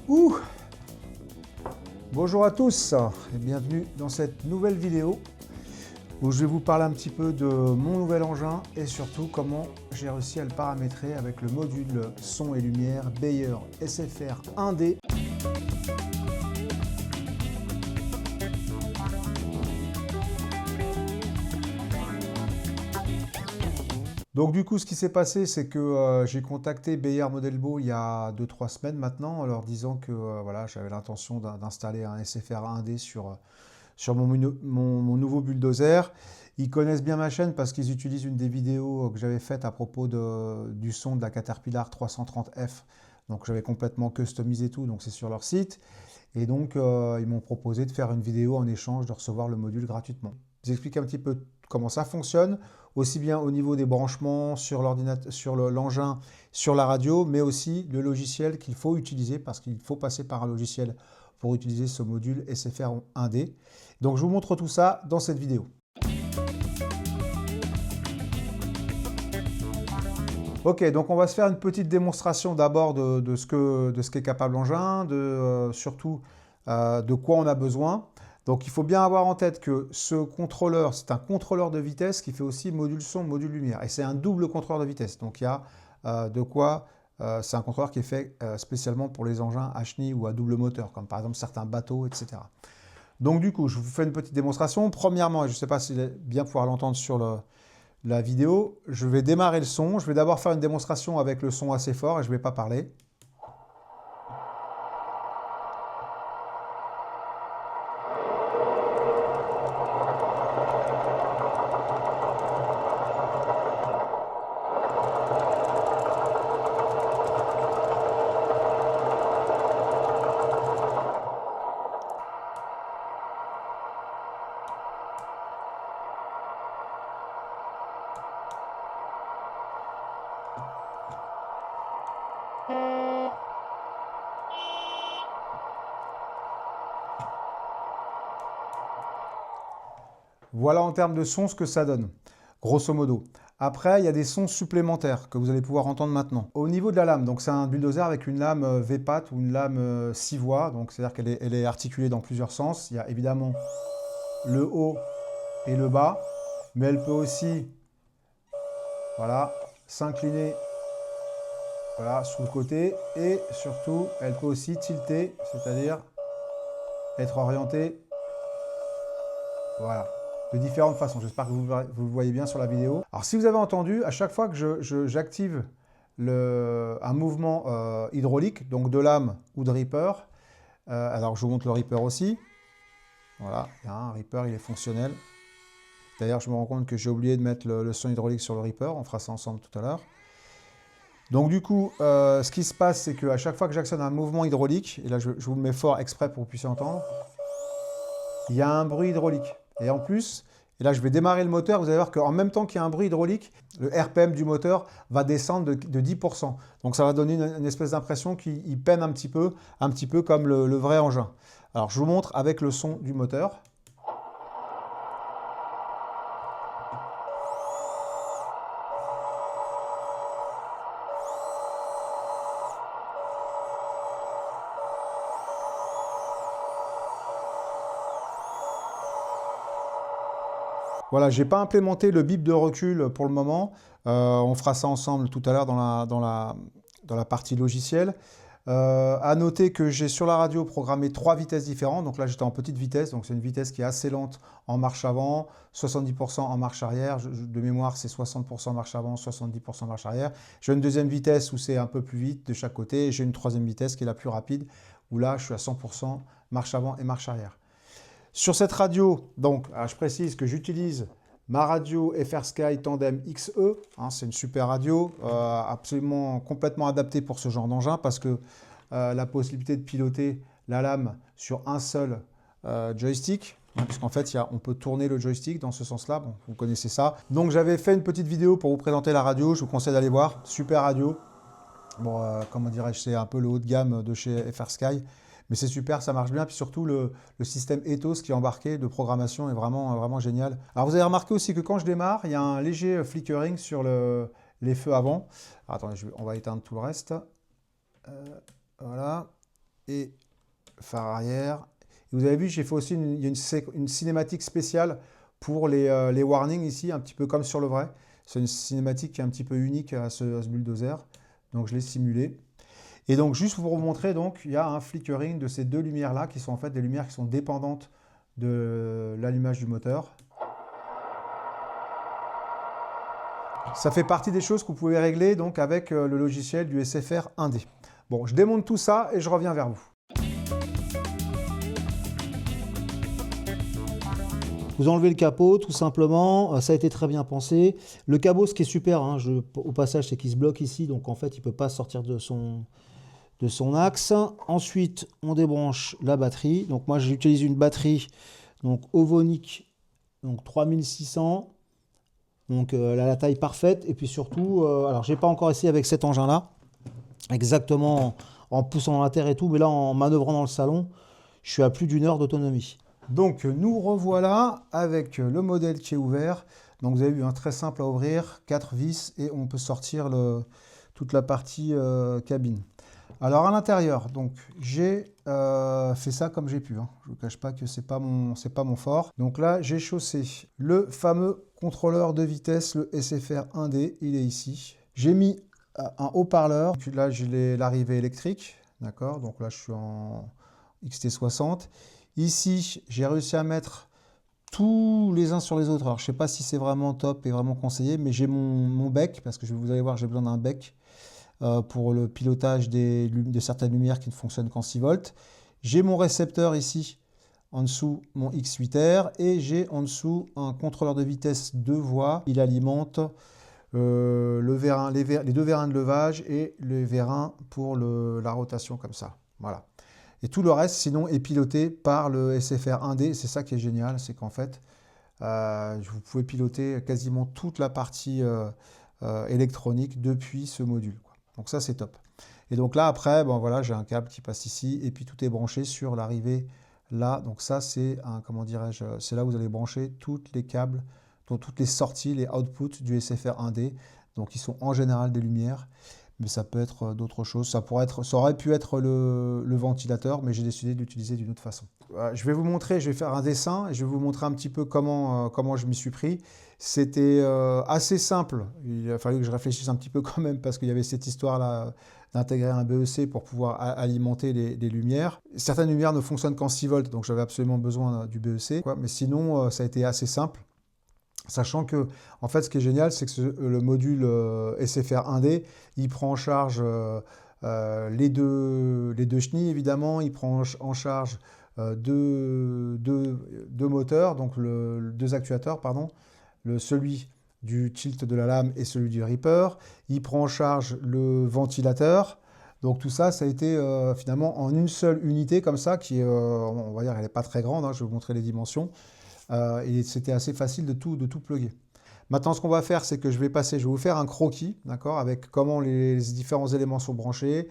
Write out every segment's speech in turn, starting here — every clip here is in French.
Ouh! Bonjour à tous et bienvenue dans cette nouvelle vidéo où je vais vous parler un petit peu de mon nouvel engin et surtout comment j'ai réussi à le paramétrer avec le module son et lumière Beyer SFR 1D. Donc du coup, ce qui s'est passé, c'est que j'ai contacté Beyer Modelbo il y a 2-3 semaines maintenant, en leur disant que voilà, j'avais l'intention d'installer un SFR 1D sur mon nouveau bulldozer. Ils connaissent bien ma chaîne parce qu'ils utilisent une des vidéos que j'avais faites à propos du son de la Caterpillar 330F. Donc j'avais complètement customisé tout, donc c'est sur leur site. Et donc ils m'ont proposé de faire une vidéo en échange de recevoir le module gratuitement. Je vous explique un petit peu comment ça fonctionne, aussi bien au niveau des branchements sur l'ordinateur, sur l'engin, sur la radio, mais aussi le logiciel qu'il faut utiliser parce qu'il faut passer par un logiciel pour utiliser ce module SFR 1D. Donc je vous montre tout ça dans cette vidéo. Ok, donc on va se faire une petite démonstration d'abord de ce qu'est capable l'engin, surtout de quoi on a besoin. Donc il faut bien avoir en tête que ce contrôleur, c'est un contrôleur de vitesse qui fait aussi module son, module lumière. Et c'est un double contrôleur de vitesse. Donc il y a c'est un contrôleur qui est fait spécialement pour les engins à chenille ou à double moteur, comme par exemple certains bateaux, etc. Donc du coup, je vous fais une petite démonstration. Premièrement, et je ne sais pas si vous allez bien pouvoir l'entendre sur la vidéo, je vais démarrer le son. Je vais d'abord faire une démonstration avec le son assez fort et je ne vais pas parler. Voilà en termes de son ce que ça donne, grosso modo. Après, il y a des sons supplémentaires que vous allez pouvoir entendre maintenant. Au niveau de la lame, donc c'est un bulldozer avec une lame V-Pat ou une lame 6 voies, donc c'est-à-dire qu'elle est articulée dans plusieurs sens. Il y a évidemment le haut et le bas, mais elle peut aussi, voilà, s'incliner, voilà, sur le côté, et surtout, elle peut aussi tilter, c'est-à-dire être orientée, voilà, de différentes façons. J'espère que vous le voyez bien sur la vidéo. Alors, si vous avez entendu, à chaque fois que j'active un mouvement hydraulique, donc de lame ou de ripper, alors je vous montre le ripper aussi. Voilà, il y a un ripper, il est fonctionnel. D'ailleurs, je me rends compte que j'ai oublié de mettre le son hydraulique sur le ripper. On fera ça ensemble tout à l'heure. Donc du coup, ce qui se passe, c'est qu'à chaque fois que j'actionne un mouvement hydraulique, et là je vous le mets fort exprès pour que vous puissiez entendre, il y a un bruit hydraulique. Et en plus, et là je vais démarrer le moteur, vous allez voir qu'en même temps qu'il y a un bruit hydraulique, le RPM du moteur va descendre de 10%. Donc ça va donner une espèce d'impression qu'il peine un petit peu comme le vrai engin. Alors je vous montre avec le son du moteur. Voilà, je n'ai pas implémenté le bip de recul pour le moment. On fera ça ensemble tout à l'heure dans la partie logicielle. À noter que j'ai sur la radio programmé 3 vitesses différentes. Donc là, j'étais en petite vitesse. Donc c'est une vitesse qui est assez lente en marche avant, 70% en marche arrière. De mémoire, c'est 60% marche avant, 70% marche arrière. J'ai une deuxième vitesse où c'est un peu plus vite de chaque côté. Et j'ai une troisième vitesse qui est la plus rapide, où là, je suis à 100% marche avant et marche arrière. Sur cette radio, donc, je précise que j'utilise ma radio FR Sky Tandem XE. Hein, c'est une super radio, absolument complètement adaptée pour ce genre d'engin parce que la possibilité de piloter la lame sur un seul joystick, hein, puisqu'en fait, on peut tourner le joystick dans ce sens-là. Bon, vous connaissez ça. Donc, j'avais fait une petite vidéo pour vous présenter la radio. Je vous conseille d'aller voir. Super radio. Bon, comment dirais-je, c'est un peu le haut de gamme de chez FR Sky. Mais c'est super, ça marche bien. Puis surtout, le système Ethos qui est embarqué de programmation est vraiment génial. Alors, vous avez remarqué aussi que quand je démarre, il y a un léger flickering sur les feux avant. Alors, attendez, on va éteindre tout le reste. Voilà. et phare arrière. Et vous avez vu, j'ai fait aussi il y a une cinématique spéciale pour les warnings ici, un petit peu comme sur le vrai. C'est une cinématique qui est un petit peu unique à ce bulldozer. Donc je l'ai simulé. Et donc juste pour vous montrer, donc, il y a un flickering de ces deux lumières-là, qui sont en fait des lumières qui sont dépendantes de l'allumage du moteur. Ça fait partie des choses que vous pouvez régler donc, avec le logiciel du SFR 1D. Bon, je démonte tout ça et je reviens vers vous. Vous enlevez le capot, tout simplement, ça a été très bien pensé. Le cabot, ce qui est super, hein, au passage, c'est qu'il se bloque ici, donc en fait, il ne peut pas sortir de son axe. Ensuite, on débranche la batterie. Donc moi, j'utilise une batterie donc Ovonic, donc 3600. Donc elle a la taille parfaite. Et puis surtout, alors j'ai pas encore essayé avec cet engin-là, exactement en poussant dans la terre et tout, mais là, en manœuvrant dans le salon, je suis à plus d'1 heure d'autonomie. Donc nous revoilà avec le modèle qui est ouvert. Donc vous avez vu, un très simple à ouvrir, 4 vis et on peut sortir toute la partie cabine. Alors à l'intérieur, donc j'ai fait ça comme j'ai pu. Hein. Je ne vous cache pas que c'est pas mon fort. Donc là, j'ai chaussé le fameux contrôleur de vitesse, le SFR 1D. Il est ici. J'ai mis un haut-parleur. Là, j'ai l'arrivée électrique. D'accord. Donc là, je suis en XT60. Ici, j'ai réussi à mettre tous les uns sur les autres. Alors, je ne sais pas si c'est vraiment top et vraiment conseillé, mais j'ai mon bec, parce que vous allez voir, j'ai besoin d'un bec pour le pilotage de certaines lumières qui ne fonctionnent qu'en 6 volts. J'ai mon récepteur ici, en dessous mon X8R, et j'ai en dessous un contrôleur de vitesse 2 voies. Il alimente les deux vérins de levage et les vérins pour la rotation comme ça. Voilà. Et tout le reste, sinon, est piloté par le SFR 1D. C'est ça qui est génial, c'est qu'en fait, vous pouvez piloter quasiment toute la partie électronique depuis ce module, quoi. Donc ça, c'est top. Et donc là, après, bon, voilà, j'ai un câble qui passe ici, et puis tout est branché sur l'arrivée là. Donc ça, c'est comment dirais-je, c'est là où vous allez brancher tous les câbles, donc toutes les sorties, les outputs du SFR 1D. Donc ils sont en général des lumières, mais ça peut être d'autres choses. Ça aurait pu être le ventilateur, mais j'ai décidé de l'utiliser d'une autre façon. Je vais vous montrer, je vais faire un dessin et je vais vous montrer un petit peu comment je m'y suis pris. C'était assez simple. Il a fallu que je réfléchisse un petit peu quand même parce qu'il y avait cette histoire-là d'intégrer un BEC pour pouvoir alimenter les lumières. Certaines lumières ne fonctionnent qu'en 6 volts, donc j'avais absolument besoin du BEC, quoi. Mais sinon, ça a été assez simple. Sachant que, en fait, ce qui est génial, c'est que le module SFR 1D, il prend en charge les deux chenilles, évidemment. Il prend en charge deux moteurs, donc deux actuateurs, pardon. Celui du tilt de la lame et celui du Reaper. Il prend en charge le ventilateur. Donc tout ça, ça a été finalement en une seule unité comme ça, qui est, on va dire, elle n'est pas très grande, hein, je vais vous montrer les dimensions. Et c'était assez facile de tout plugger. Maintenant, ce qu'on va faire, c'est que je vais vous faire un croquis, d'accord, avec comment les différents éléments sont branchés,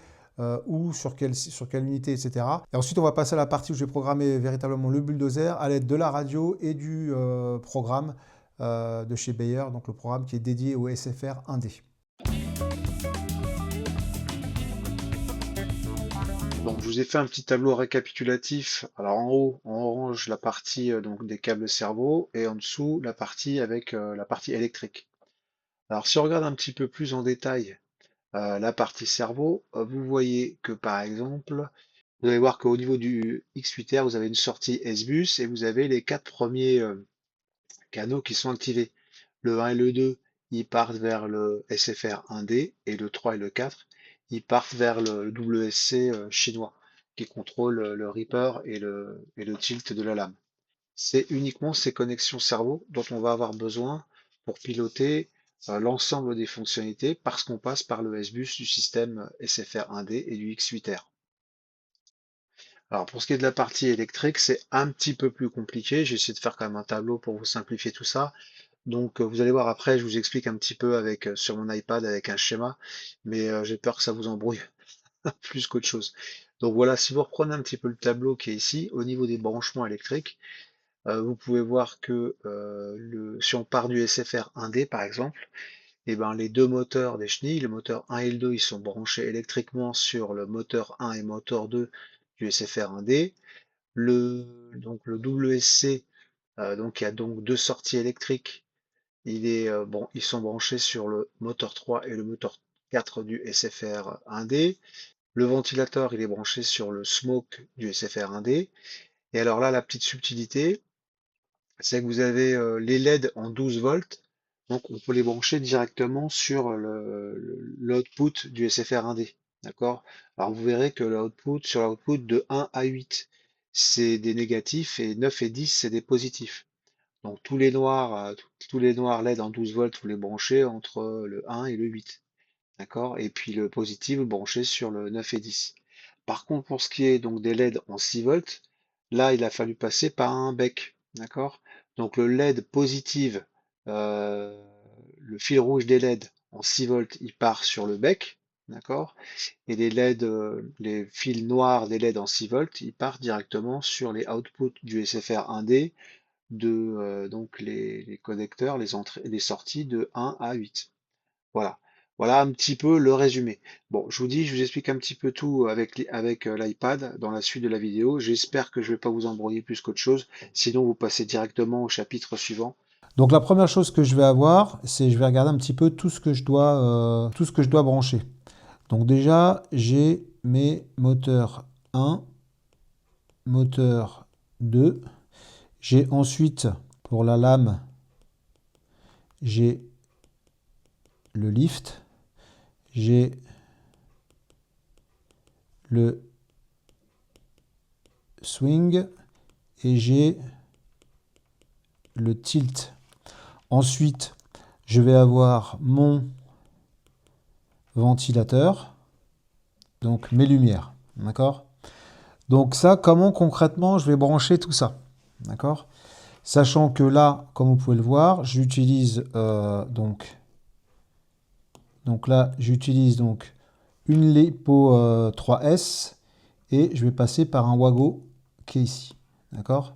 où, sur quelle unité, etc. Et ensuite, on va passer à la partie où je vais programmer véritablement le bulldozer à l'aide de la radio et du programme de chez Bayer, donc le programme qui est dédié au SFR 1D. Donc, je vous ai fait un petit tableau récapitulatif. Alors en haut, en orange, la partie donc des câbles cerveau, et en dessous, la partie avec la partie électrique. Alors si on regarde un petit peu plus en détail la partie cerveau, vous voyez que par exemple, vous allez voir qu'au niveau du X8R, vous avez une sortie S-Bus et vous avez les quatre premiers canaux qui sont activés. Le 1 et le 2, ils partent vers le SFR 1D et le 3 et le 4, ils partent vers le WSC chinois qui contrôle le Reaper et le tilt de la lame. C'est uniquement ces connexions cerveau dont on va avoir besoin pour piloter l'ensemble des fonctionnalités parce qu'on passe par le S-Bus du système SFR 1D et du X8R. Alors pour ce qui est de la partie électrique, c'est un petit peu plus compliqué. J'ai essayé de faire quand même un tableau pour vous simplifier tout ça. Donc vous allez voir après, je vous explique un petit peu avec sur mon iPad avec un schéma, mais j'ai peur que ça vous embrouille plus qu'autre chose. Donc voilà, si vous reprenez un petit peu le tableau qui est ici, au niveau des branchements électriques, vous pouvez voir que si on part du SFR 1D par exemple, et ben les deux moteurs des chenilles, le moteur 1 et le 2, ils sont branchés électriquement sur le moteur 1 et moteur 2 du SFR1D. Donc le WSC, donc il y a donc deux sorties électriques. Bon, ils sont branchés sur le moteur 3 et le moteur 4 du SFR1D. Le ventilateur, il est branché sur le smoke du SFR1D. Et alors là, la petite subtilité, c'est que vous avez les LED en 12 volts. Donc on peut les brancher directement sur l'output du SFR1D. D'accord? Alors vous verrez que sur l'output de 1 à 8, c'est des négatifs et 9 et 10, c'est des positifs. Donc tous les noirs LED en 12 volts, vous les branchez entre le 1 et le 8. D'accord? Et puis le positif, vous le branchez sur le 9 et 10. Par contre, pour ce qui est donc des LED en 6 volts, là, il a fallu passer par un bec. D'accord? Donc le LED positive, euh, le fil rouge des LED en 6 volts, il part sur le bec. D'accord? Et les LED, les fils noirs des LED en 6 volts, ils partent directement sur les outputs du SFR1D donc les connecteurs, les entrées, les sorties de 1 à 8. Voilà. Voilà un petit peu le résumé. Bon, je vous explique un petit peu tout avec l'iPad dans la suite de la vidéo. J'espère que je ne vais pas vous embrouiller plus qu'autre chose. Sinon, vous passez directement au chapitre suivant. Donc la première chose que je vais avoir, c'est je vais regarder un petit peu tout ce que je dois brancher. Donc déjà, j'ai mes moteurs 1, moteur 2. J'ai ensuite, pour la lame, j'ai le lift. J'ai le swing et j'ai le tilt. Ensuite, je vais avoir mon ventilateur, donc mes lumières, d'accord? Donc ça, comment concrètement je vais brancher tout ça, d'accord? Sachant que là, comme vous pouvez le voir, j'utilise donc là, j'utilise donc une LiPo 3S et je vais passer par un Wago qui est ici, d'accord?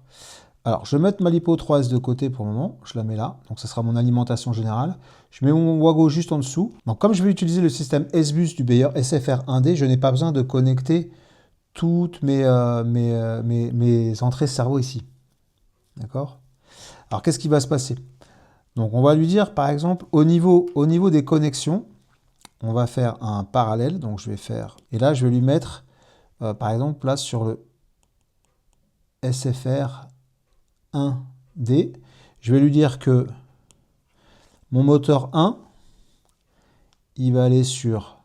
Alors, je vais mettre ma LiPo 3S de côté pour le moment, je la mets là, donc ça sera mon alimentation générale. Je mets mon Wago juste en dessous. Donc, comme je vais utiliser le système S-Bus du Bayer SFR1D, je n'ai pas besoin de connecter toutes mes entrées cerveau ici, d'accord? Alors, qu'est-ce qui va se passer? Donc, on va lui dire, par exemple, au niveau des connexions, on va faire un parallèle. Donc, je vais faire... Et là, je vais lui mettre, par exemple, là, sur le SFR1D, je vais lui dire que mon moteur 1, il va aller sur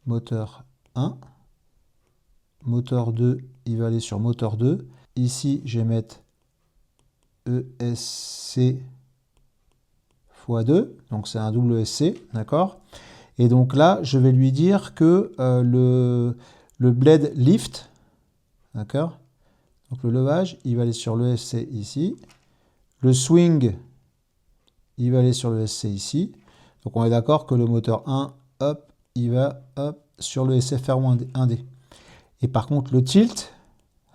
moteur 1. Moteur 2, il va aller sur moteur 2. Ici, je vais mettre ESC x 2. Donc, c'est un WSC, d'accord? Et donc là, je vais lui dire que le blade lift, d'accord? Donc, le levage, il va aller sur l'ESC ici. Le swing, il va aller sur le SC ici. Donc on est d'accord que le moteur 1, hop, il va hop, sur le SFR1D. Et par contre le tilt,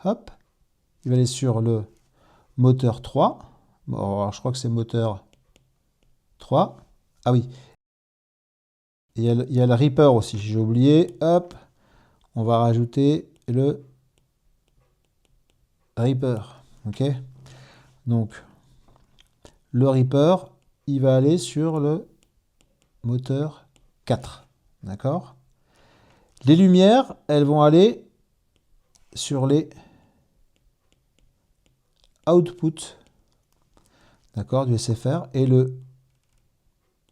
hop, il va aller sur le moteur 3. Bon, alors je crois que c'est moteur 3. Ah oui. Il y a le Reaper aussi, j'ai oublié. Hop, on va rajouter le Reaper. Ok. Donc le Reaper, il va aller sur le moteur 4. D'accord? Les lumières, elles vont aller sur les outputs, d'accord, du SFR. Et le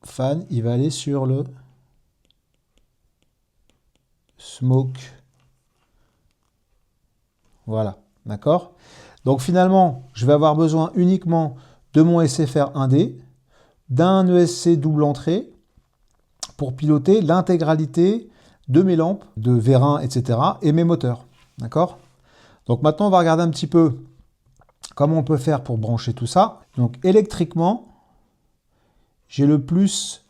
fan, il va aller sur le smoke. Voilà, d'accord? Donc finalement, je vais avoir besoin uniquement de mon SFR 1D, d'un ESC double entrée pour piloter l'intégralité de mes lampes, de vérin, etc. et mes moteurs. D'accord? Donc maintenant, on va regarder un petit peu comment on peut faire pour brancher tout ça. Donc électriquement, j'ai le plus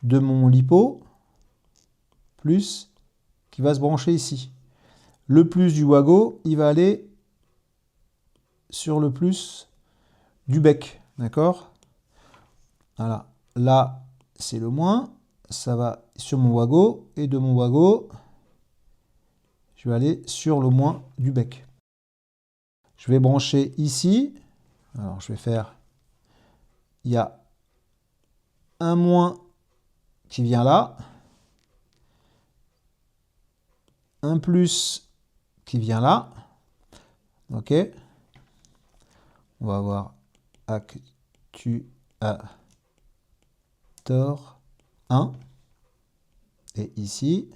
de mon LiPo, plus qui va se brancher ici. Le plus du Wago, il va aller sur le plus du bec. D'accord? Voilà. Là, c'est le moins. Ça va sur mon Wago. Et de mon Wago, je vais aller sur le moins du bec. Je vais brancher ici. Alors, je vais faire... Il y a un moins qui vient là. Un plus qui vient là. OK. On va avoir actuator 1. Et ici,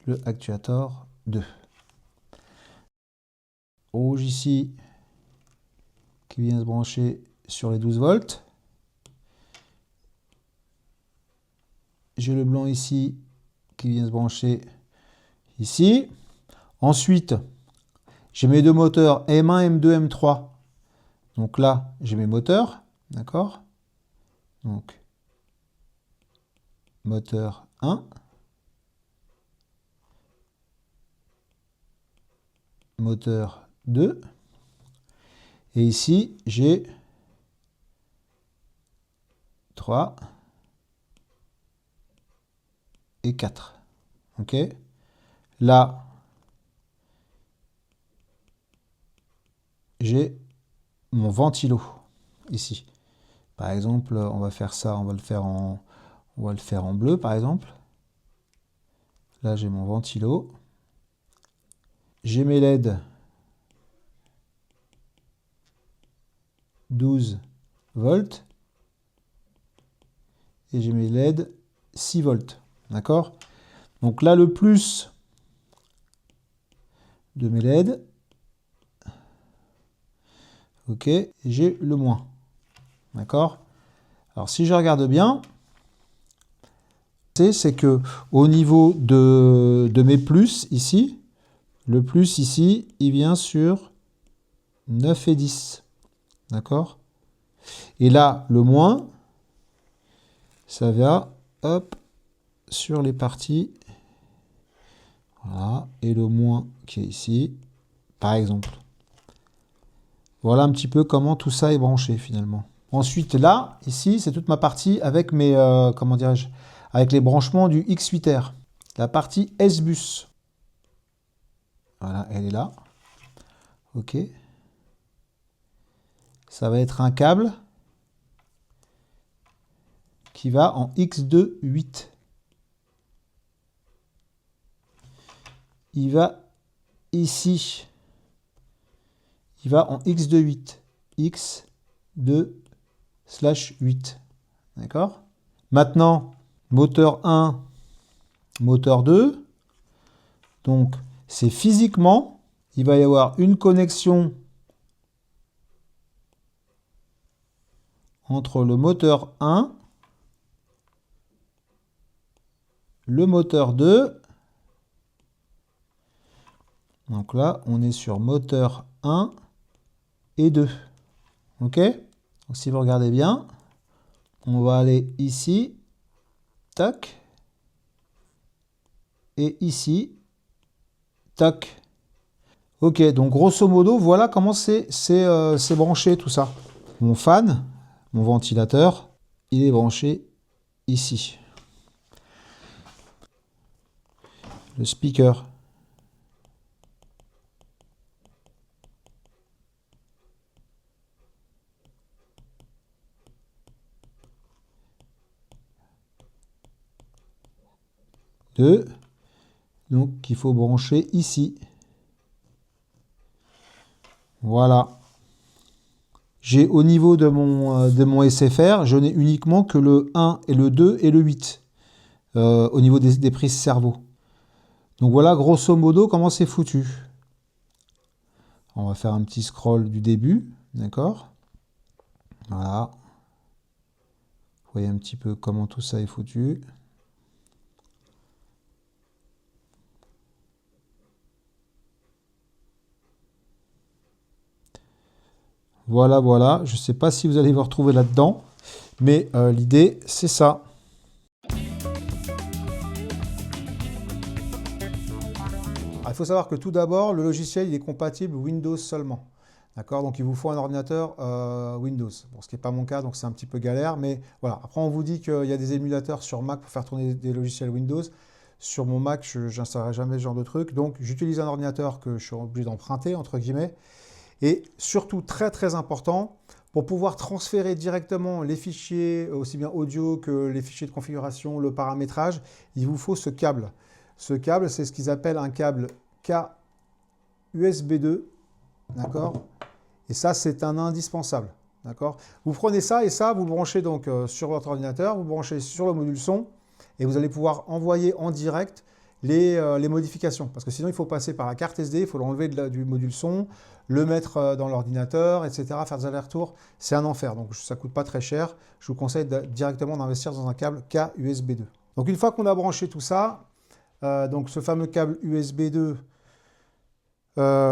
le actuator 2. Rouge ici, qui vient se brancher sur les 12 volts. J'ai le blanc ici, qui vient se brancher ici. Ensuite, j'ai mes deux moteurs M1, M2, M3. Donc là, j'ai mes moteurs, d'accord? Donc, moteur 1. Moteur 2. Et ici, j'ai 3 et 4. OK? Là, j'ai mon ventilo ici. Par exemple, on va faire ça, on va le faire en bleu, par exemple. Là, j'ai mon ventilo. J'ai mes LED 12 volts. Et j'ai mes LED 6 volts. D'accord? Donc là, le plus de mes LED. OK. Et j'ai le moins. D'accord? Alors, si je regarde bien, c'est que au niveau de mes plus ici, le plus ici, il vient sur 9 et 10. D'accord? Et là, le moins, ça va, hop, sur les parties. Voilà. Et le moins qui est ici, par exemple. Voilà un petit peu comment tout ça est branché finalement. Ensuite, là, ici, c'est toute ma partie avec mes, comment dirais-je, avec les branchements du X8R. La partie S-Bus. Voilà, elle est là. OK. Ça va être un câble qui va en X2.8. Il va ici. Il va en X2.8. X2/8. D'accord? Maintenant, moteur 1, moteur 2. Donc, c'est physiquement, il va y avoir une connexion entre le moteur 1, le moteur 2. Donc là, on est sur moteur 1 et 2. OK? Donc si vous regardez bien, on va aller ici, tac, et ici, tac. OK, donc grosso modo, voilà comment c'est branché tout ça. Mon fan, mon ventilateur, il est branché ici. Le speaker. Donc il faut brancher ici. Voilà. J'ai au niveau de mon SFR, je n'ai uniquement que le 1 et le 2 et le 8 au niveau des prises cerveau. Donc voilà grosso modo comment c'est foutu. On va faire un petit scroll du début, d'accord? Voilà. Vous voyez un petit peu comment tout ça est foutu. Voilà, voilà. Je ne sais pas si vous allez vous retrouver là-dedans, mais l'idée, c'est ça. Il faut savoir que tout d'abord, le logiciel il est compatible Windows seulement. D'accord? Donc il vous faut un ordinateur Windows. Bon, ce qui n'est pas mon cas, donc c'est un petit peu galère. Mais voilà. Après, on vous dit qu'il y a des émulateurs sur Mac pour faire tourner des logiciels Windows. Sur mon Mac, je n'installerai jamais ce genre de truc. Donc, j'utilise un ordinateur que je suis obligé d'emprunter, entre guillemets. Et surtout, très très important, pour pouvoir transférer directement les fichiers, aussi bien audio que les fichiers de configuration, le paramétrage, il vous faut ce câble. Ce câble, c'est ce qu'ils appellent un câble K-USB 2, d'accord? Et ça, c'est un indispensable, d'accord? Vous prenez ça et ça, vous le branchez donc sur votre ordinateur, vous branchez sur le module son, et vous allez pouvoir envoyer en direct les modifications. Parce que sinon, il faut passer par la carte SD, il faut l'enlever du module son, le mettre dans l'ordinateur, etc., faire des allers-retours. C'est un enfer, donc ça ne coûte pas très cher. Je vous conseille directement d'investir dans un câble K-USB 2. Donc une fois qu'on a branché tout ça, donc ce fameux câble USB 2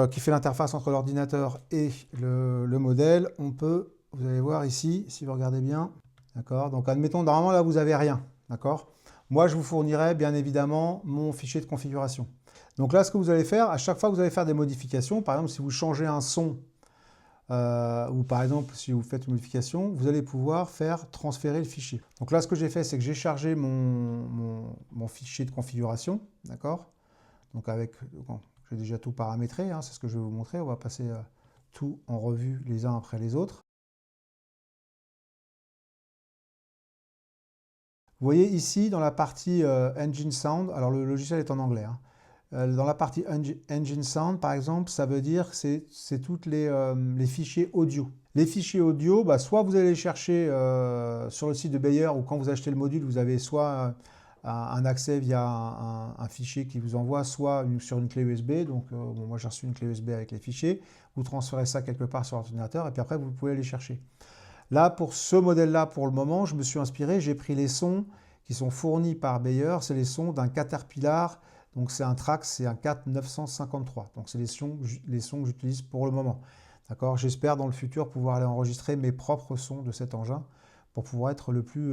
qui fait l'interface entre l'ordinateur et le modèle, on peut, vous allez voir ici, si vous regardez bien, d'accord? Donc admettons, normalement là vous n'avez rien, d'accord? Moi je vous fournirai bien évidemment mon fichier de configuration. Donc là ce que vous allez faire, à chaque fois que vous allez faire des modifications, par exemple si vous changez un son, ou par exemple si vous faites une modification, vous allez pouvoir faire transférer le fichier. Donc là ce que j'ai fait, c'est que j'ai chargé mon fichier de configuration, d'accord? Donc avec... Bon, j'ai déjà tout paramétré, hein, c'est ce que je vais vous montrer. On va passer tout en revue les uns après les autres. Vous voyez ici, dans la partie Engine Sound, alors le logiciel est en anglais, hein, dans la partie Engine Sound, par exemple, ça veut dire que c'est tous les fichiers audio. Les fichiers audio, bah, soit vous allez les chercher sur le site de Beyer, ou quand vous achetez le module, vous avez soit un accès via un fichier qui vous envoie, soit sur une clé USB. Donc, bon, moi, j'ai reçu une clé USB avec les fichiers. Vous transférez ça quelque part sur l'ordinateur, et puis après, vous pouvez les chercher. Là, pour ce modèle-là, pour le moment, je me suis inspiré, j'ai pris les sons qui sont fournis par Beyer. C'est les sons d'un Caterpillar. Donc, c'est un Trax, c'est un CAT 953. Donc, c'est les sons que j'utilise pour le moment. D'accord? J'espère dans le futur pouvoir aller enregistrer mes propres sons de cet engin pour pouvoir être le plus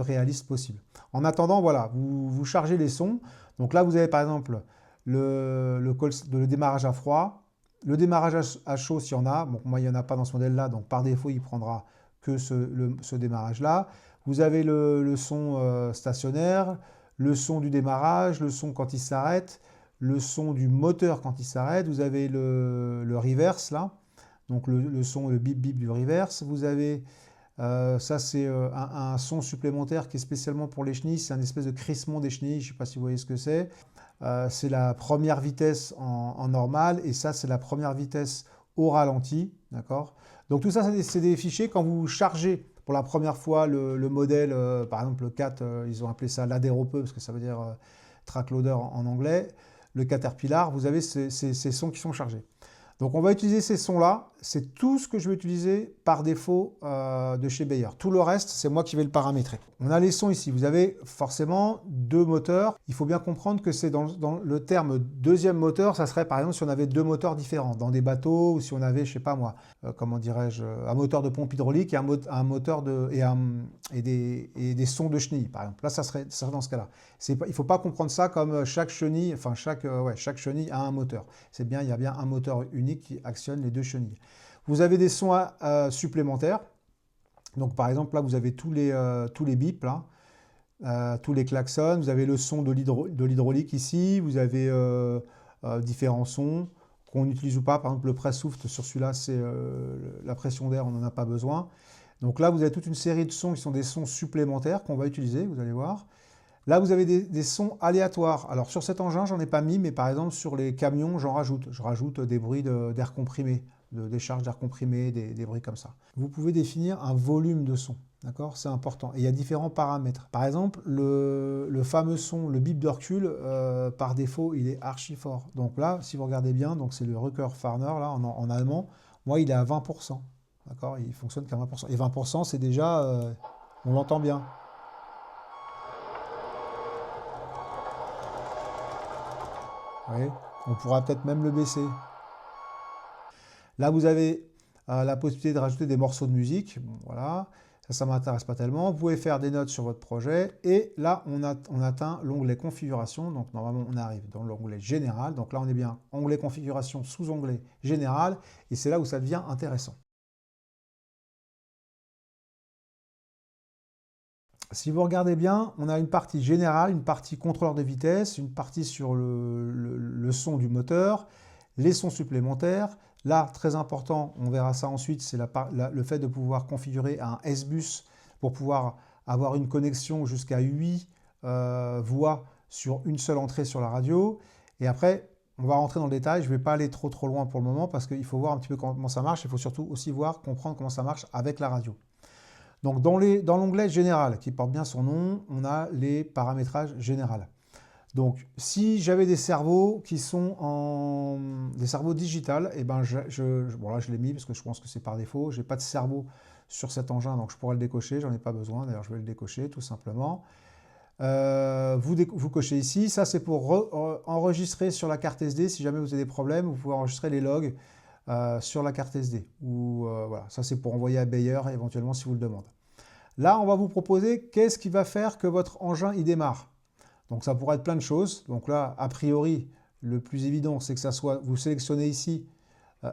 réaliste possible. En attendant, voilà, vous chargez les sons. Donc là, vous avez par exemple le démarrage à froid, le démarrage à chaud s'il y en a. Bon, moi, il n'y en a pas dans ce modèle-là, donc par défaut, il prendra que ce démarrage-là. Vous avez le son stationnaire, le son du démarrage, le son quand il s'arrête, le son du moteur quand il s'arrête. Vous avez le reverse, là, donc le son, le bip-bip du reverse. Vous avez... ça, c'est un son supplémentaire qui est spécialement pour les chenilles. C'est un espèce de crissement des chenilles. Je ne sais pas si vous voyez ce que c'est. C'est la première vitesse en normal. Et ça, c'est la première vitesse au ralenti. D'accord? Donc tout ça, c'est des fichiers. Quand vous chargez pour la première fois le modèle, par exemple le 4, ils ont appelé ça l'Aderope, parce que ça veut dire track loader en anglais. Le Caterpillar, vous avez ces sons qui sont chargés. Donc on va utiliser ces sons-là, c'est tout ce que je vais utiliser par défaut de chez Beyer. Tout le reste, c'est moi qui vais le paramétrer. On a les sons ici, vous avez forcément deux moteurs. Il faut bien comprendre que c'est dans le terme deuxième moteur, ça serait par exemple si on avait deux moteurs différents, dans des bateaux, ou si on avait, je sais pas moi, comment dirais-je, un moteur de pompe hydraulique et un moteur et des sons de chenilles, par exemple. Là, ça serait dans ce cas-là. Il ne faut pas comprendre ça comme chaque chenille, enfin chaque chenille a un moteur. C'est bien, il y a bien un moteur unique qui actionne les deux chenilles. Vous avez des sons supplémentaires. Donc par exemple, là, vous avez tous les bips, là, tous les klaxons. Vous avez le son de l'hydraulique ici. Vous avez différents sons qu'on utilise ou pas. Par exemple, le press-souffle, sur celui-là, c'est la pression d'air, on n'en a pas besoin. Donc là, vous avez toute une série de sons qui sont des sons supplémentaires qu'on va utiliser, vous allez voir. Là, vous avez des sons aléatoires. Alors, sur cet engin, j'en ai pas mis, mais par exemple, sur les camions, j'en rajoute. Je rajoute des bruits d'air comprimé, de décharge d'air comprimé, des bruits comme ça. Vous pouvez définir un volume de son, d'accord? C'est important. Et il y a différents paramètres. Par exemple, le fameux son, le bip de recul, par défaut, il est archi fort. Donc là, si vous regardez bien, donc c'est le Rückerfahner, là, en allemand. Moi, il est à 20%. D'accord? Il fonctionne qu'à 20%. Et 20%, c'est déjà... on l'entend bien. Oui, on pourra peut-être même le baisser. Là, vous avez la possibilité de rajouter des morceaux de musique. Bon, voilà, ça ne m'intéresse pas tellement. Vous pouvez faire des notes sur votre projet. Et là, on atteint l'onglet configuration. Donc, normalement, on arrive dans l'onglet général. Donc là, on est bien onglet configuration, sous-onglet général. Et c'est là où ça devient intéressant. Si vous regardez bien, on a une partie générale, une partie contrôleur de vitesse, une partie sur le son du moteur, les sons supplémentaires. Là, très important, on verra ça ensuite, c'est le fait de pouvoir configurer un S-Bus pour pouvoir avoir une connexion jusqu'à 8 voix sur une seule entrée sur la radio. Et après, on va rentrer dans le détail. Je ne vais pas aller trop loin pour le moment parce qu'il faut voir un petit peu comment ça marche. Il faut surtout aussi comprendre comment ça marche avec la radio. Donc dans l'onglet Général, qui porte bien son nom, on a les paramétrages généraux. Donc si j'avais des cerveaux qui sont des cerveaux digitales, et ben bon là je l'ai mis parce que je pense que c'est par défaut. Je n'ai pas de cerveau sur cet engin, donc je pourrais le décocher, j'en ai pas besoin, d'ailleurs je vais le décocher tout simplement. Vous cochez ici, ça c'est pour enregistrer sur la carte SD, si jamais vous avez des problèmes, vous pouvez enregistrer les logs sur la carte SD. Voilà, ça c'est pour envoyer à Bayer éventuellement si vous le demandez. Là, on va vous proposer qu'est-ce qui va faire que votre engin il démarre. Donc ça pourrait être plein de choses. Donc là, a priori, le plus évident, c'est que ça soit, vous sélectionnez ici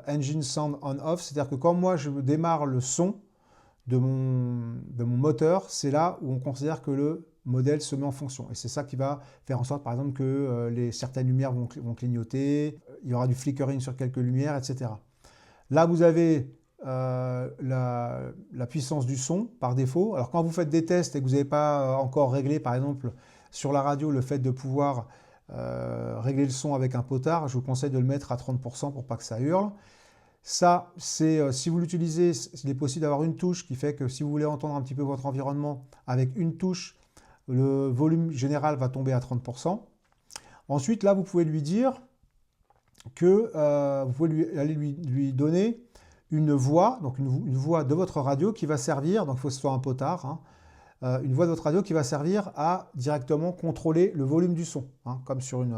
Engine Sound On-Off, c'est-à-dire que quand moi je démarre le son de mon moteur, c'est là où on considère que le modèle se met en fonction. Et c'est ça qui va faire en sorte, par exemple, que certaines lumières vont clignoter, il y aura du flickering sur quelques lumières, etc. Là, vous avez la puissance du son par défaut. Alors quand vous faites des tests et que vous n'avez pas encore réglé, par exemple, sur la radio, le fait de pouvoir régler le son avec un potard, je vous conseille de le mettre à 30% pour pas que ça hurle. Ça, c'est si vous l'utilisez, il est possible d'avoir une touche qui fait que si vous voulez entendre un petit peu votre environnement, avec une touche, le volume général va tomber à 30%. Ensuite, là, vous pouvez lui dire que vous pouvez aller lui donner une voix, donc une voix de votre radio qui va servir, donc il faut que ce soit un potard, hein, une voix de votre radio qui va servir à directement contrôler le volume du son, hein, comme sur une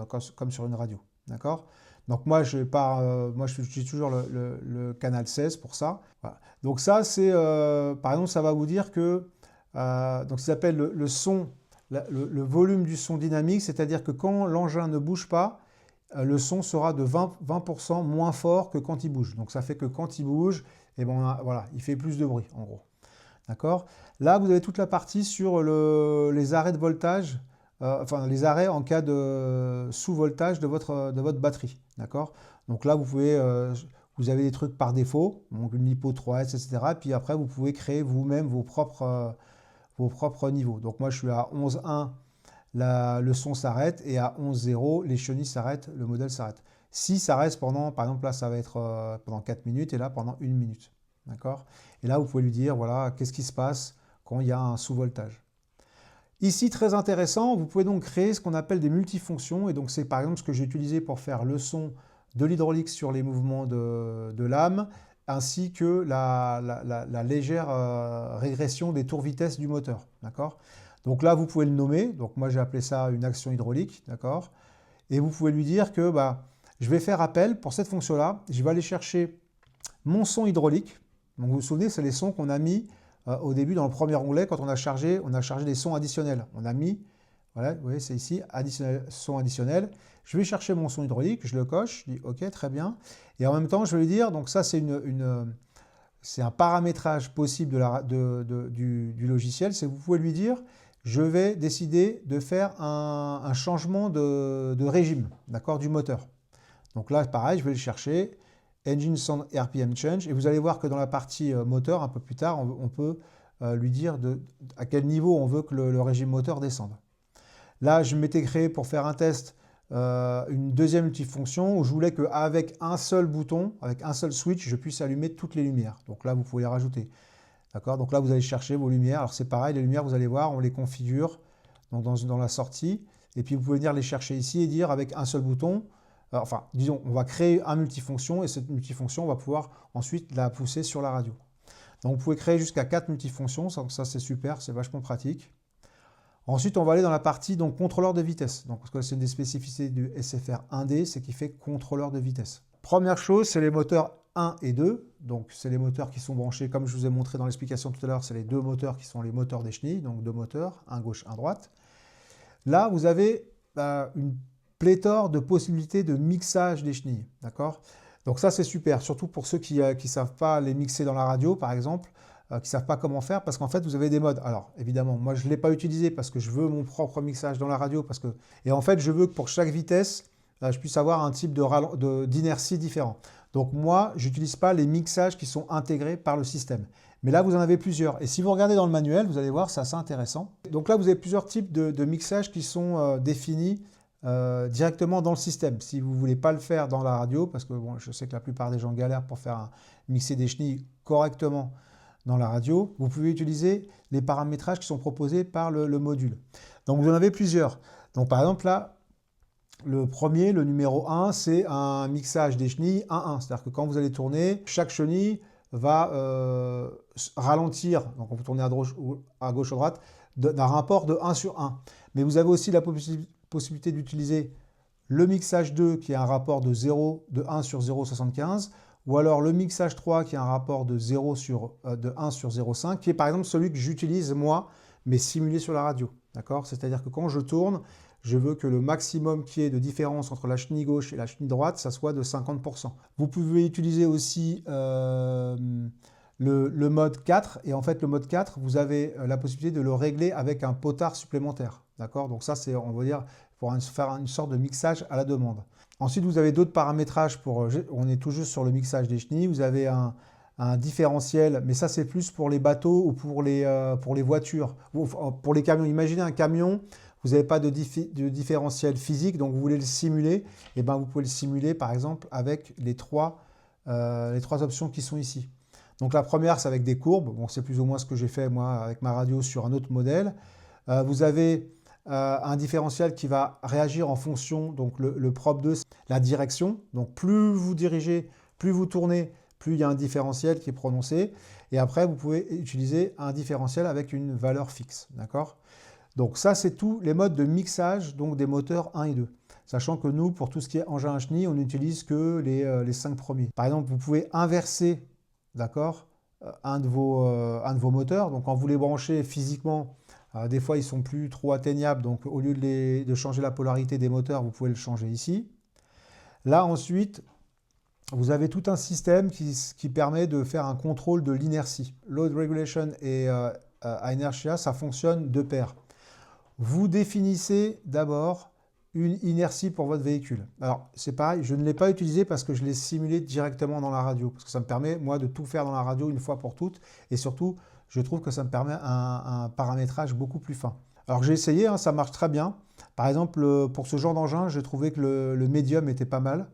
radio. D'accord? Donc moi, j'ai toujours le canal 16 pour ça. Voilà. Donc ça, c'est, par exemple, ça va vous dire que, donc ça s'appelle le son, le volume du son dynamique, c'est-à-dire que quand l'engin ne bouge pas, le son sera de 20% moins fort que quand il bouge. Donc ça fait que quand il bouge, eh ben, voilà, il fait plus de bruit, en gros. D'accord? Là, vous avez toute la partie sur les arrêts de voltage, enfin les arrêts en cas de sous-voltage de votre batterie. D'accord? Donc là, vous avez des trucs par défaut, donc une LiPo 3S, etc. Puis après, vous pouvez créer vous-même vos propres niveaux. Donc moi, je suis à 11.1. Le son s'arrête et à 11.0, les chenilles s'arrêtent, le modèle s'arrête. Si ça reste pendant, par exemple là ça va être pendant 4 minutes et là pendant 1 minute. D'accord? Et là vous pouvez lui dire, voilà, qu'est-ce qui se passe quand il y a un sous-voltage. Ici, très intéressant, vous pouvez donc créer ce qu'on appelle des multifonctions. Et donc c'est par exemple ce que j'ai utilisé pour faire le son de l'hydraulique sur les mouvements de lame, ainsi que la légère régression des tours vitesse du moteur. D'accord? Donc là, vous pouvez le nommer. Donc moi, j'ai appelé ça une action hydraulique, d'accord? Et vous pouvez lui dire que je vais faire appel pour cette fonction-là. Je vais aller chercher mon son hydraulique. Donc vous vous souvenez, c'est les sons qu'on a mis au début dans le premier onglet quand on a chargé des sons additionnels. On a mis, voilà, vous voyez, c'est ici, son additionnel. Je vais chercher mon son hydraulique, je le coche, je dis OK, très bien. Et en même temps, je vais lui dire, donc ça, c'est un paramétrage possible du logiciel. C'est que vous pouvez lui dire, je vais décider de faire un changement de régime, d'accord, du moteur. Donc là, pareil, je vais le chercher, Engine Sound RPM Change, et vous allez voir que dans la partie moteur, un peu plus tard, on peut lui dire à quel niveau on veut que le régime moteur descende. Là, je m'étais créé pour faire un test une deuxième multifonction où je voulais qu'avec un seul bouton, avec un seul switch, je puisse allumer toutes les lumières. Donc là, vous pouvez les rajouter. D'accord? Donc là, vous allez chercher vos lumières. Alors c'est pareil, les lumières, vous allez voir, on les configure donc dans la sortie. Et puis vous pouvez venir les chercher ici et dire avec un seul bouton, enfin, disons, on va créer un multifonction et cette multifonction, on va pouvoir ensuite la pousser sur la radio. Donc vous pouvez créer jusqu'à 4 multifonctions, donc ça c'est super, c'est vachement pratique. Ensuite, on va aller dans la partie donc, contrôleur de vitesse. Donc, parce que c'est une des spécificités du SFR 1D, c'est qu'il fait contrôleur de vitesse. Première chose, c'est les moteurs 1 et 2. Donc, c'est les moteurs qui sont branchés, comme je vous ai montré dans l'explication tout à l'heure, c'est les deux moteurs qui sont les moteurs des chenilles. Donc, deux moteurs, un gauche, un droite. Là, vous avez une pléthore de possibilités de mixage des chenilles. D'accord? Donc, ça, c'est super, surtout pour ceux qui ne savent pas les mixer dans la radio, par exemple. qui ne savent pas comment faire parce qu'en fait, vous avez des modes. Alors, évidemment, moi, je ne l'ai pas utilisé parce que je veux mon propre mixage dans la radio. Et en fait, je veux que pour chaque vitesse, je puisse avoir un type d'inertie différent. Donc, moi, je n'utilise pas les mixages qui sont intégrés par le système. Mais là, vous en avez plusieurs. Et si vous regardez dans le manuel, vous allez voir, c'est assez intéressant. Donc là, vous avez plusieurs types de mixages qui sont définis directement dans le système. Si vous ne voulez pas le faire dans la radio, parce que bon, je sais que la plupart des gens galèrent pour faire mixer des chenilles correctement dans la radio, vous pouvez utiliser les paramétrages qui sont proposés par le module. Donc vous en avez plusieurs. Donc par exemple là, le premier, le numéro 1, c'est un mixage des chenilles 1-1. C'est-à-dire que quand vous allez tourner, chaque chenille va ralentir, donc on peut tourner à gauche ou à droite, d'un rapport de 1 sur 1. Mais vous avez aussi la possibilité d'utiliser le mixage 2 qui a un rapport de 1 sur 0,75, ou alors le mixage 3 qui a un rapport de 1 sur 0,5, qui est par exemple celui que j'utilise moi, mais simulé sur la radio. D'accord? C'est-à-dire que quand je tourne, je veux que le maximum qui est de différence entre la chenille gauche et la chenille droite, ça soit de 50%. Vous pouvez utiliser aussi le mode 4, et en fait le mode 4, vous avez la possibilité de le régler avec un potard supplémentaire. D'accord? Donc ça, c'est, on va dire, pour faire une sorte de mixage à la demande. Ensuite, vous avez d'autres paramétrages on est toujours sur le mixage des chenilles. Vous avez un différentiel, mais ça c'est plus pour les bateaux ou pour les voitures, ou pour les camions. Imaginez un camion, vous n'avez pas de différentiel physique, donc vous voulez le simuler, et ben vous pouvez le simuler par exemple avec les trois options qui sont ici. Donc la première, c'est avec des courbes. Bon, c'est plus ou moins ce que j'ai fait moi avec ma radio sur un autre modèle. Vous avez un différentiel qui va réagir en fonction, donc le prop 2, la direction. Donc plus vous dirigez, plus vous tournez, plus il y a un différentiel qui est prononcé. Et après, vous pouvez utiliser un différentiel avec une valeur fixe. D'accord? Donc ça, c'est tous les modes de mixage donc des moteurs 1 et 2. Sachant que nous, pour tout ce qui est engin à chenille, on n'utilise que les 5 premiers. Par exemple, vous pouvez inverser, d'accord, un de vos moteurs. Donc quand vous les branchez physiquement, des fois, ils sont plus trop atteignables. Donc au lieu de changer la polarité des moteurs, vous pouvez le changer ici. Là, ensuite, vous avez tout un système qui permet de faire un contrôle de l'inertie. Load regulation et inertia, ça fonctionne de pair. Vous définissez d'abord une inertie pour votre véhicule. Alors, c'est pareil, je ne l'ai pas utilisé parce que je l'ai simulé directement dans la radio, parce que ça me permet, moi, de tout faire dans la radio une fois pour toutes, et surtout, je trouve que ça me permet un paramétrage beaucoup plus fin. Alors, j'ai essayé, hein, ça marche très bien. Par exemple, pour ce genre d'engin, j'ai trouvé que le médium était pas mal.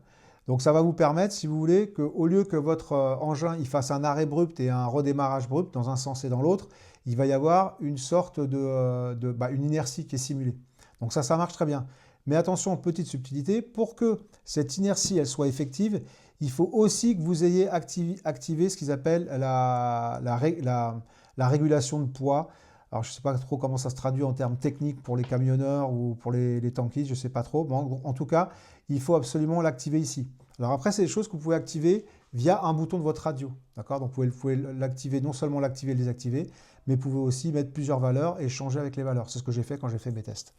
Donc, ça va vous permettre, si vous voulez, qu'au lieu que votre engin il fasse un arrêt abrupt et un redémarrage abrupt dans un sens et dans l'autre, il va y avoir une sorte une inertie qui est simulée. Donc ça marche très bien. Mais attention, petite subtilité, pour que cette inertie elle soit effective, il faut aussi que vous ayez activé ce qu'ils appellent la régulation de poids. Alors je ne sais pas trop comment ça se traduit en termes techniques pour les camionneurs ou pour les tankistes, je ne sais pas trop. Mais en tout cas, il faut absolument l'activer ici. Alors après, c'est des choses que vous pouvez activer via un bouton de votre radio. D'accord? Donc vous pouvez l'activer, non seulement l'activer et le désactiver, mais vous pouvez aussi mettre plusieurs valeurs et changer avec les valeurs. C'est ce que j'ai fait quand j'ai fait mes tests.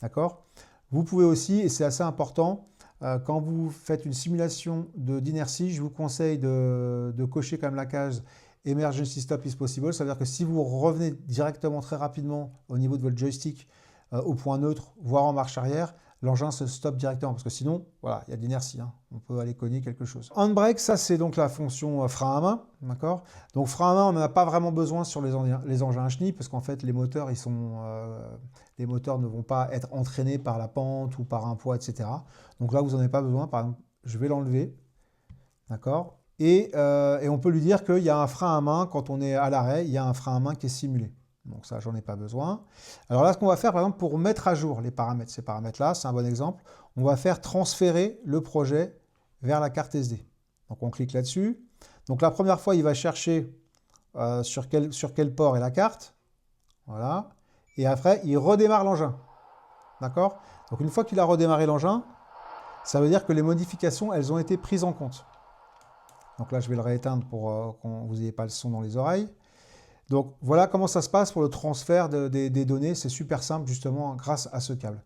D'accord? Vous pouvez aussi, et c'est assez important, quand vous faites une simulation d'inertie, je vous conseille de cocher quand même la case Emergency Stop is possible. Ça veut dire que si vous revenez directement très rapidement au niveau de votre joystick au point neutre, voire en marche arrière, l'engin se stoppe directement, parce que sinon, voilà, il y a de l'inertie, hein. On peut aller cogner quelque chose. Handbrake, ça c'est donc la fonction frein à main, d'accord? Donc frein à main, on n'en a pas vraiment besoin sur les engins à chenilles, parce qu'en fait les moteurs, les moteurs ne vont pas être entraînés par la pente ou par un poids, etc. Donc là, vous n'en avez pas besoin. Par exemple, je vais l'enlever, d'accord? Et on peut lui dire qu'il y a un frein à main, quand on est à l'arrêt, il y a un frein à main qui est simulé. Donc ça, j'en ai pas besoin. Alors là, ce qu'on va faire, par exemple, pour mettre à jour les paramètres, ces paramètres-là, c'est un bon exemple, on va faire transférer le projet vers la carte SD. Donc on clique là-dessus. Donc la première fois, il va chercher sur quel port est la carte. Voilà. Et après, il redémarre l'engin. D'accord? Donc une fois qu'il a redémarré l'engin, ça veut dire que les modifications, elles ont été prises en compte. Donc là, je vais le rééteindre pour que vous n'ayez pas le son dans les oreilles. Donc voilà comment ça se passe pour le transfert des données. C'est super simple justement grâce à ce câble.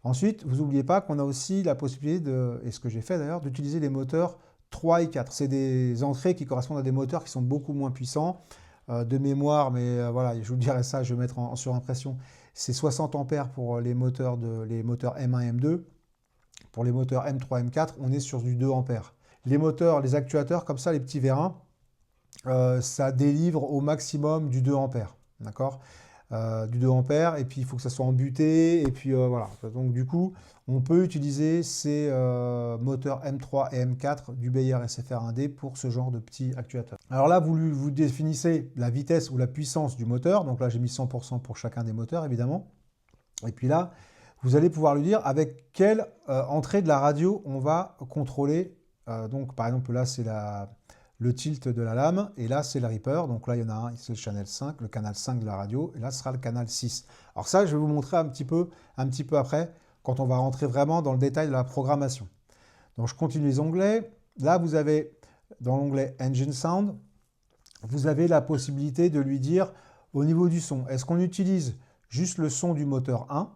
Ensuite, vous n'oubliez pas qu'on a aussi la possibilité, et ce que j'ai fait d'ailleurs, d'utiliser les moteurs 3 et 4. C'est des entrées qui correspondent à des moteurs qui sont beaucoup moins puissants. de mémoire, mais voilà, je vous dirai ça, je vais mettre en surimpression. C'est 60 ampères pour les moteurs M1 et M2. Pour les moteurs M3, M4, on est sur du 2 ampères. Les moteurs, les actuateurs, comme ça, les petits vérins, ça délivre au maximum du 2 ampères. D'accord, du 2 ampères, et puis il faut que ça soit embuté, et puis voilà. Donc du coup, on peut utiliser ces moteurs M3 et M4 du Bayer SFR1D pour ce genre de petits actuateurs. Alors là, vous définissez la vitesse ou la puissance du moteur, donc là j'ai mis 100% pour chacun des moteurs, évidemment. Et puis là, vous allez pouvoir lui dire avec quelle entrée de la radio on va contrôler. Donc par exemple, là c'est le tilt de la lame, et là c'est le Reaper, donc là il y en a un, c'est le channel 5, le canal 5 de la radio, et là ce sera le canal 6. Alors ça, je vais vous montrer un petit peu après, quand on va rentrer vraiment dans le détail de la programmation. Donc je continue les onglets. Là vous avez, dans l'onglet Engine Sound, vous avez la possibilité de lui dire, au niveau du son, est-ce qu'on utilise juste le son du moteur 1,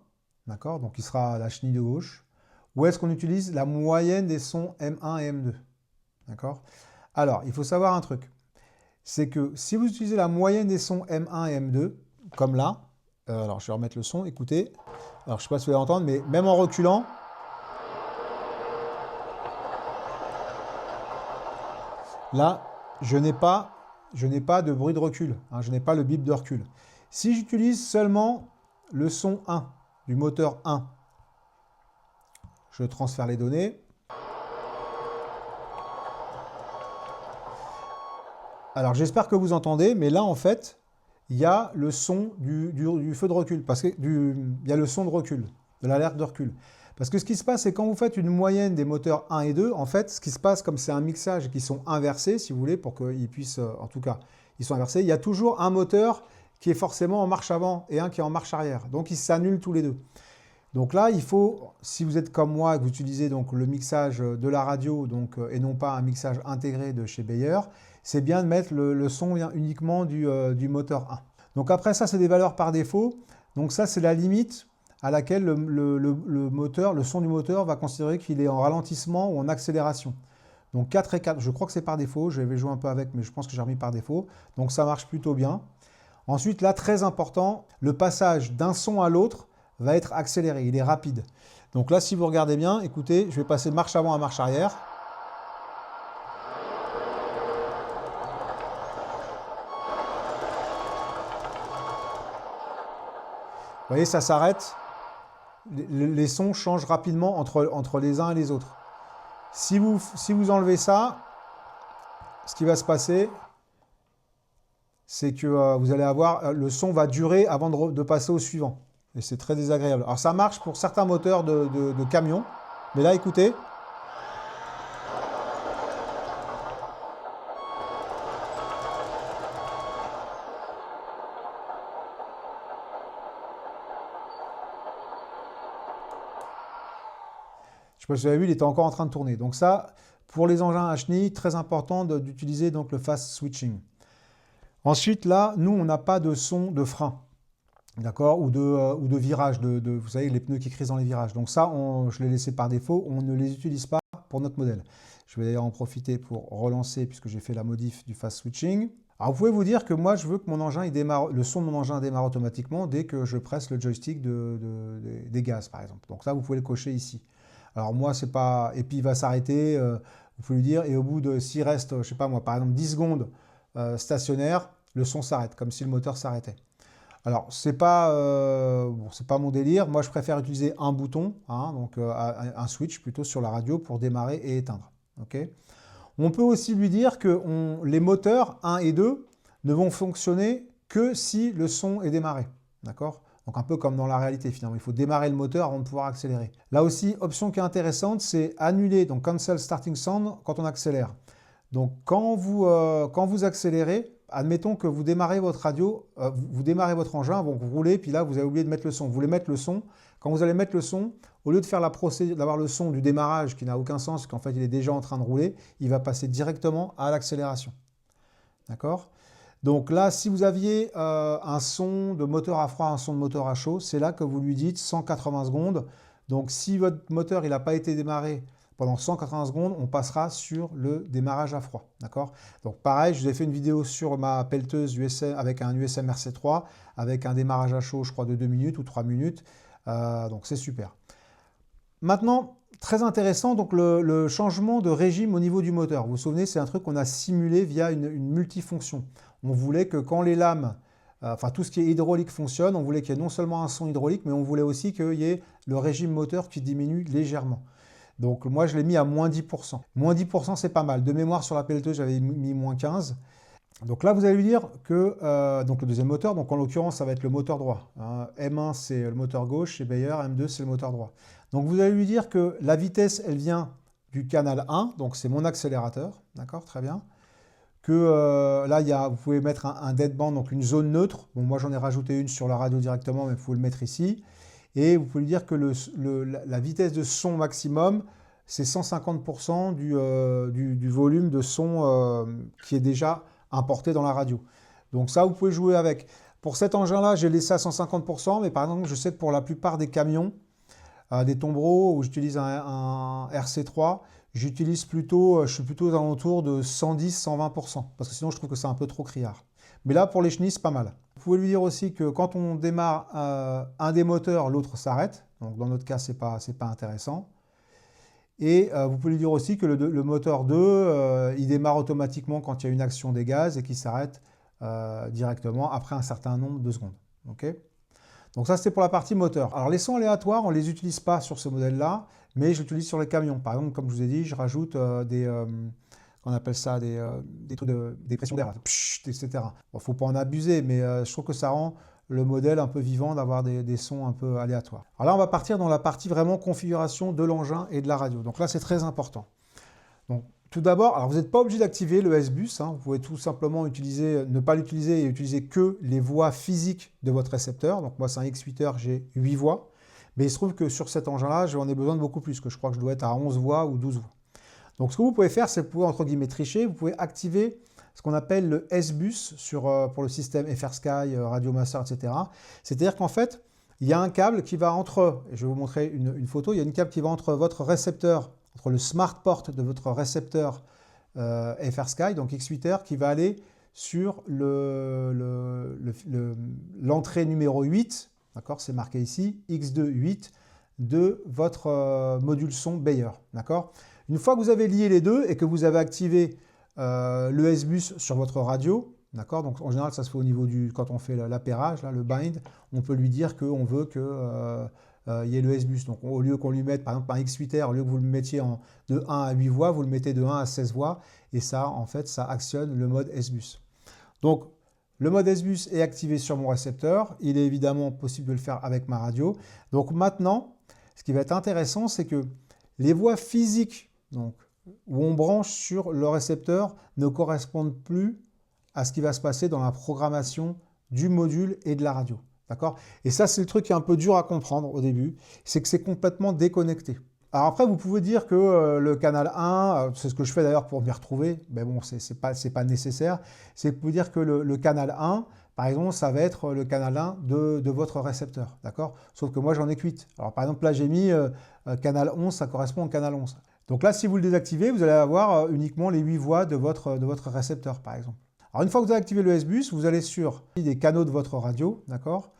d'accord, donc il sera à la chenille de gauche, ou est-ce qu'on utilise la moyenne des sons M1 et M2, d'accord. Alors, il faut savoir un truc, c'est que si vous utilisez la moyenne des sons M1 et M2, comme là, alors je vais remettre le son, écoutez, alors je ne sais pas si vous allez entendre, mais même en reculant, là, je n'ai pas de bruit de recul, hein, je n'ai pas le bip de recul. Si j'utilise seulement le son 1 du moteur 1, je transfère les données. Alors j'espère que vous entendez, mais là en fait, il y a le son du feu de recul, parce que il y a le son de recul, de l'alerte de recul. Parce que ce qui se passe, c'est quand vous faites une moyenne des moteurs 1 et 2, en fait, ce qui se passe, comme c'est un mixage qui sont inversés, si vous voulez, pour qu'ils puissent, en tout cas, ils sont inversés, il y a toujours un moteur qui est forcément en marche avant et un qui est en marche arrière. Donc ils s'annulent tous les deux. Donc là, il faut, si vous êtes comme moi, que vous utilisez donc le mixage de la radio, donc, et non pas un mixage intégré de chez Bayer, c'est bien de mettre le son uniquement du moteur 1. Donc après ça, c'est des valeurs par défaut. Donc ça, c'est la limite à laquelle le son du moteur va considérer qu'il est en ralentissement ou en accélération. Donc 4 et 4, je crois que c'est par défaut. Je vais jouer un peu avec, mais je pense que j'ai remis par défaut. Donc ça marche plutôt bien. Ensuite, là, très important, le passage d'un son à l'autre va être accéléré, il est rapide. Donc là, si vous regardez bien, écoutez, je vais passer de marche avant à marche arrière. Vous voyez, ça s'arrête. Les sons changent rapidement entre les uns et les autres. Si vous enlevez ça, ce qui va se passer, c'est que vous allez avoir, le son va durer avant de passer au suivant. Et c'est très désagréable. Alors ça marche pour certains moteurs de camions, mais là écoutez. Je ne sais pas si vous avez vu, il était encore en train de tourner. Donc ça, pour les engins à chenilles, très important d'utiliser donc le fast switching. Ensuite, là, nous, on n'a pas de son de frein, d'accord, ou de virage, vous savez, les pneus qui crissent dans les virages. Donc ça, je l'ai laissé par défaut, on ne les utilise pas pour notre modèle. Je vais d'ailleurs en profiter pour relancer, puisque j'ai fait la modif du fast switching. Alors vous pouvez vous dire que moi, je veux que mon engin, il démarre, le son de mon engin démarre automatiquement dès que je presse le joystick des gaz, par exemple. Donc ça, vous pouvez le cocher ici. Alors moi, c'est pas... Et puis il va s'arrêter, vous pouvez lui dire, et au bout de, s'il reste, je sais pas moi, par exemple 10 secondes stationnaire, le son s'arrête, comme si le moteur s'arrêtait. Alors, c'est pas mon délire. Moi, je préfère utiliser un bouton, hein, donc un switch plutôt sur la radio pour démarrer et éteindre. Okay. On peut aussi lui dire que les moteurs 1 et 2 ne vont fonctionner que si le son est démarré. D'accord ? Donc un peu comme dans la réalité finalement, il faut démarrer le moteur avant de pouvoir accélérer. Là aussi, option qui est intéressante, c'est annuler, donc cancel starting sound quand on accélère. Donc quand vous accélérez, admettons que vous démarrez votre radio, vous démarrez votre engin, vous roulez, puis là vous avez oublié de mettre le son. Vous voulez mettre le son. Quand vous allez mettre le son, au lieu de faire la procédure, d'avoir le son du démarrage qui n'a aucun sens, qu'en fait il est déjà en train de rouler, il va passer directement à l'accélération. D'accord ? Donc là, si vous aviez un son de moteur à froid, un son de moteur à chaud, c'est là que vous lui dites 180 secondes. Donc si votre moteur n'a pas été démarré pendant 180 secondes, on passera sur le démarrage à froid. D'accord? Donc pareil, je vous ai fait une vidéo sur ma pelleteuse USM avec un USM RC3, avec un démarrage à chaud, je crois, de 2 minutes ou 3 minutes. Donc c'est super. Maintenant, très intéressant, donc le changement de régime au niveau du moteur. Vous vous souvenez, c'est un truc qu'on a simulé via une multifonction. On voulait que quand les lames, enfin tout ce qui est hydraulique fonctionne, on voulait qu'il y ait non seulement un son hydraulique, mais on voulait aussi qu'il y ait le régime moteur qui diminue légèrement. Donc moi, je l'ai mis à moins 10%. Moins 10%, c'est pas mal. De mémoire, sur la pelleteuse, j'avais mis moins 15%. Donc là, vous allez lui dire que donc le deuxième moteur, donc en l'occurrence, ça va être le moteur droit. Hein. M1, c'est le moteur gauche chez Bayer, M2, c'est le moteur droit. Donc vous allez lui dire que la vitesse, elle vient du canal 1, donc c'est mon accélérateur, d'accord, très bien. Que là, vous pouvez mettre un deadband, donc une zone neutre. Bon, moi, j'en ai rajouté une sur la radio directement, mais vous pouvez le mettre ici. Et vous pouvez lui dire que la vitesse de son maximum, c'est 150% du volume de son qui est déjà importé dans la radio. Donc ça, vous pouvez jouer avec. Pour cet engin-là, j'ai laissé à 150%, mais par exemple, je sais que pour la plupart des camions, des tombereaux où j'utilise un RC3, j'utilise plutôt, je suis plutôt aux alentours de 110-120%, parce que sinon je trouve que c'est un peu trop criard. Mais là, pour les chenilles, c'est pas mal. Vous pouvez lui dire aussi que quand on démarre un des moteurs, l'autre s'arrête. Donc dans notre cas, c'est pas intéressant. Et vous pouvez lui dire aussi que le moteur 2, il démarre automatiquement quand il y a une action des gaz et qu'il s'arrête directement après un certain nombre de secondes. Okay, donc ça, c'était pour la partie moteur. Alors les sons aléatoires, on ne les utilise pas sur ce modèle-là, mais je l'utilise sur les camions. Par exemple, comme je vous ai dit, je rajoute on appelle ça des trucs des pressions d'air, etc. Bon, il ne faut pas en abuser, mais je trouve que ça rend le modèle un peu vivant d'avoir des sons un peu aléatoires. Alors là, on va partir dans la partie vraiment configuration de l'engin et de la radio. Donc là, c'est très important. Donc, tout d'abord, alors vous n'êtes pas obligé d'activer le S-Bus, hein, vous pouvez tout simplement ne pas l'utiliser et utiliser que les voies physiques de votre récepteur. Donc moi, c'est un X8R, j'ai 8 voies. Mais il se trouve que sur cet engin-là, j'en ai besoin de beaucoup plus, que je crois que je dois être à 11 voies ou 12 voies. Donc ce que vous pouvez faire, c'est que vous pouvez, entre guillemets, tricher. Vous pouvez activer ce qu'on appelle le S-Bus pour le système FrSky, Radio Master, etc. C'est-à-dire qu'en fait, il y a un câble qui va entre, et je vais vous montrer une photo, il y a une câble qui va entre votre récepteur, entre le smart port de votre récepteur FrSky, donc X8R, qui va aller sur l'entrée numéro 8, d'accord, c'est marqué ici, X2 8, de votre module son Bayer, d'accord. Une fois que vous avez lié les deux et que vous avez activé le S-Bus sur votre radio, d'accord, donc en général ça se fait au niveau quand on fait l'appairage, le bind, on peut lui dire qu'on veut que il y ait le S-Bus. Donc au lieu qu'on lui mette par exemple un X8R, au lieu que vous le mettiez de 1 à 8 voix, vous le mettez de 1 à 16 voix et ça en fait ça actionne le mode S-Bus. Donc le mode S-Bus est activé sur mon récepteur, il est évidemment possible de le faire avec ma radio. Donc maintenant, ce qui va être intéressant, c'est que les voies physiques donc, où on branche sur le récepteur ne correspondent plus à ce qui va se passer dans la programmation du module et de la radio. D'accord ? Et ça, c'est le truc qui est un peu dur à comprendre au début, c'est que c'est complètement déconnecté. Alors après, vous pouvez dire que le canal 1, c'est ce que je fais d'ailleurs pour m'y retrouver, mais bon, c'est pas nécessaire, c'est que vous pouvez dire que le canal 1, par exemple, ça va être le canal 1 de votre récepteur, d'accord ? Sauf que moi, j'en ai que 8. Alors par exemple, là, j'ai mis canal 11, ça correspond au canal 11. Donc là, si vous le désactivez, vous allez avoir uniquement les 8 voix de votre récepteur, par exemple. Alors une fois que vous avez activé le S-Bus, vous allez sur les canaux de votre radio, d'accord ?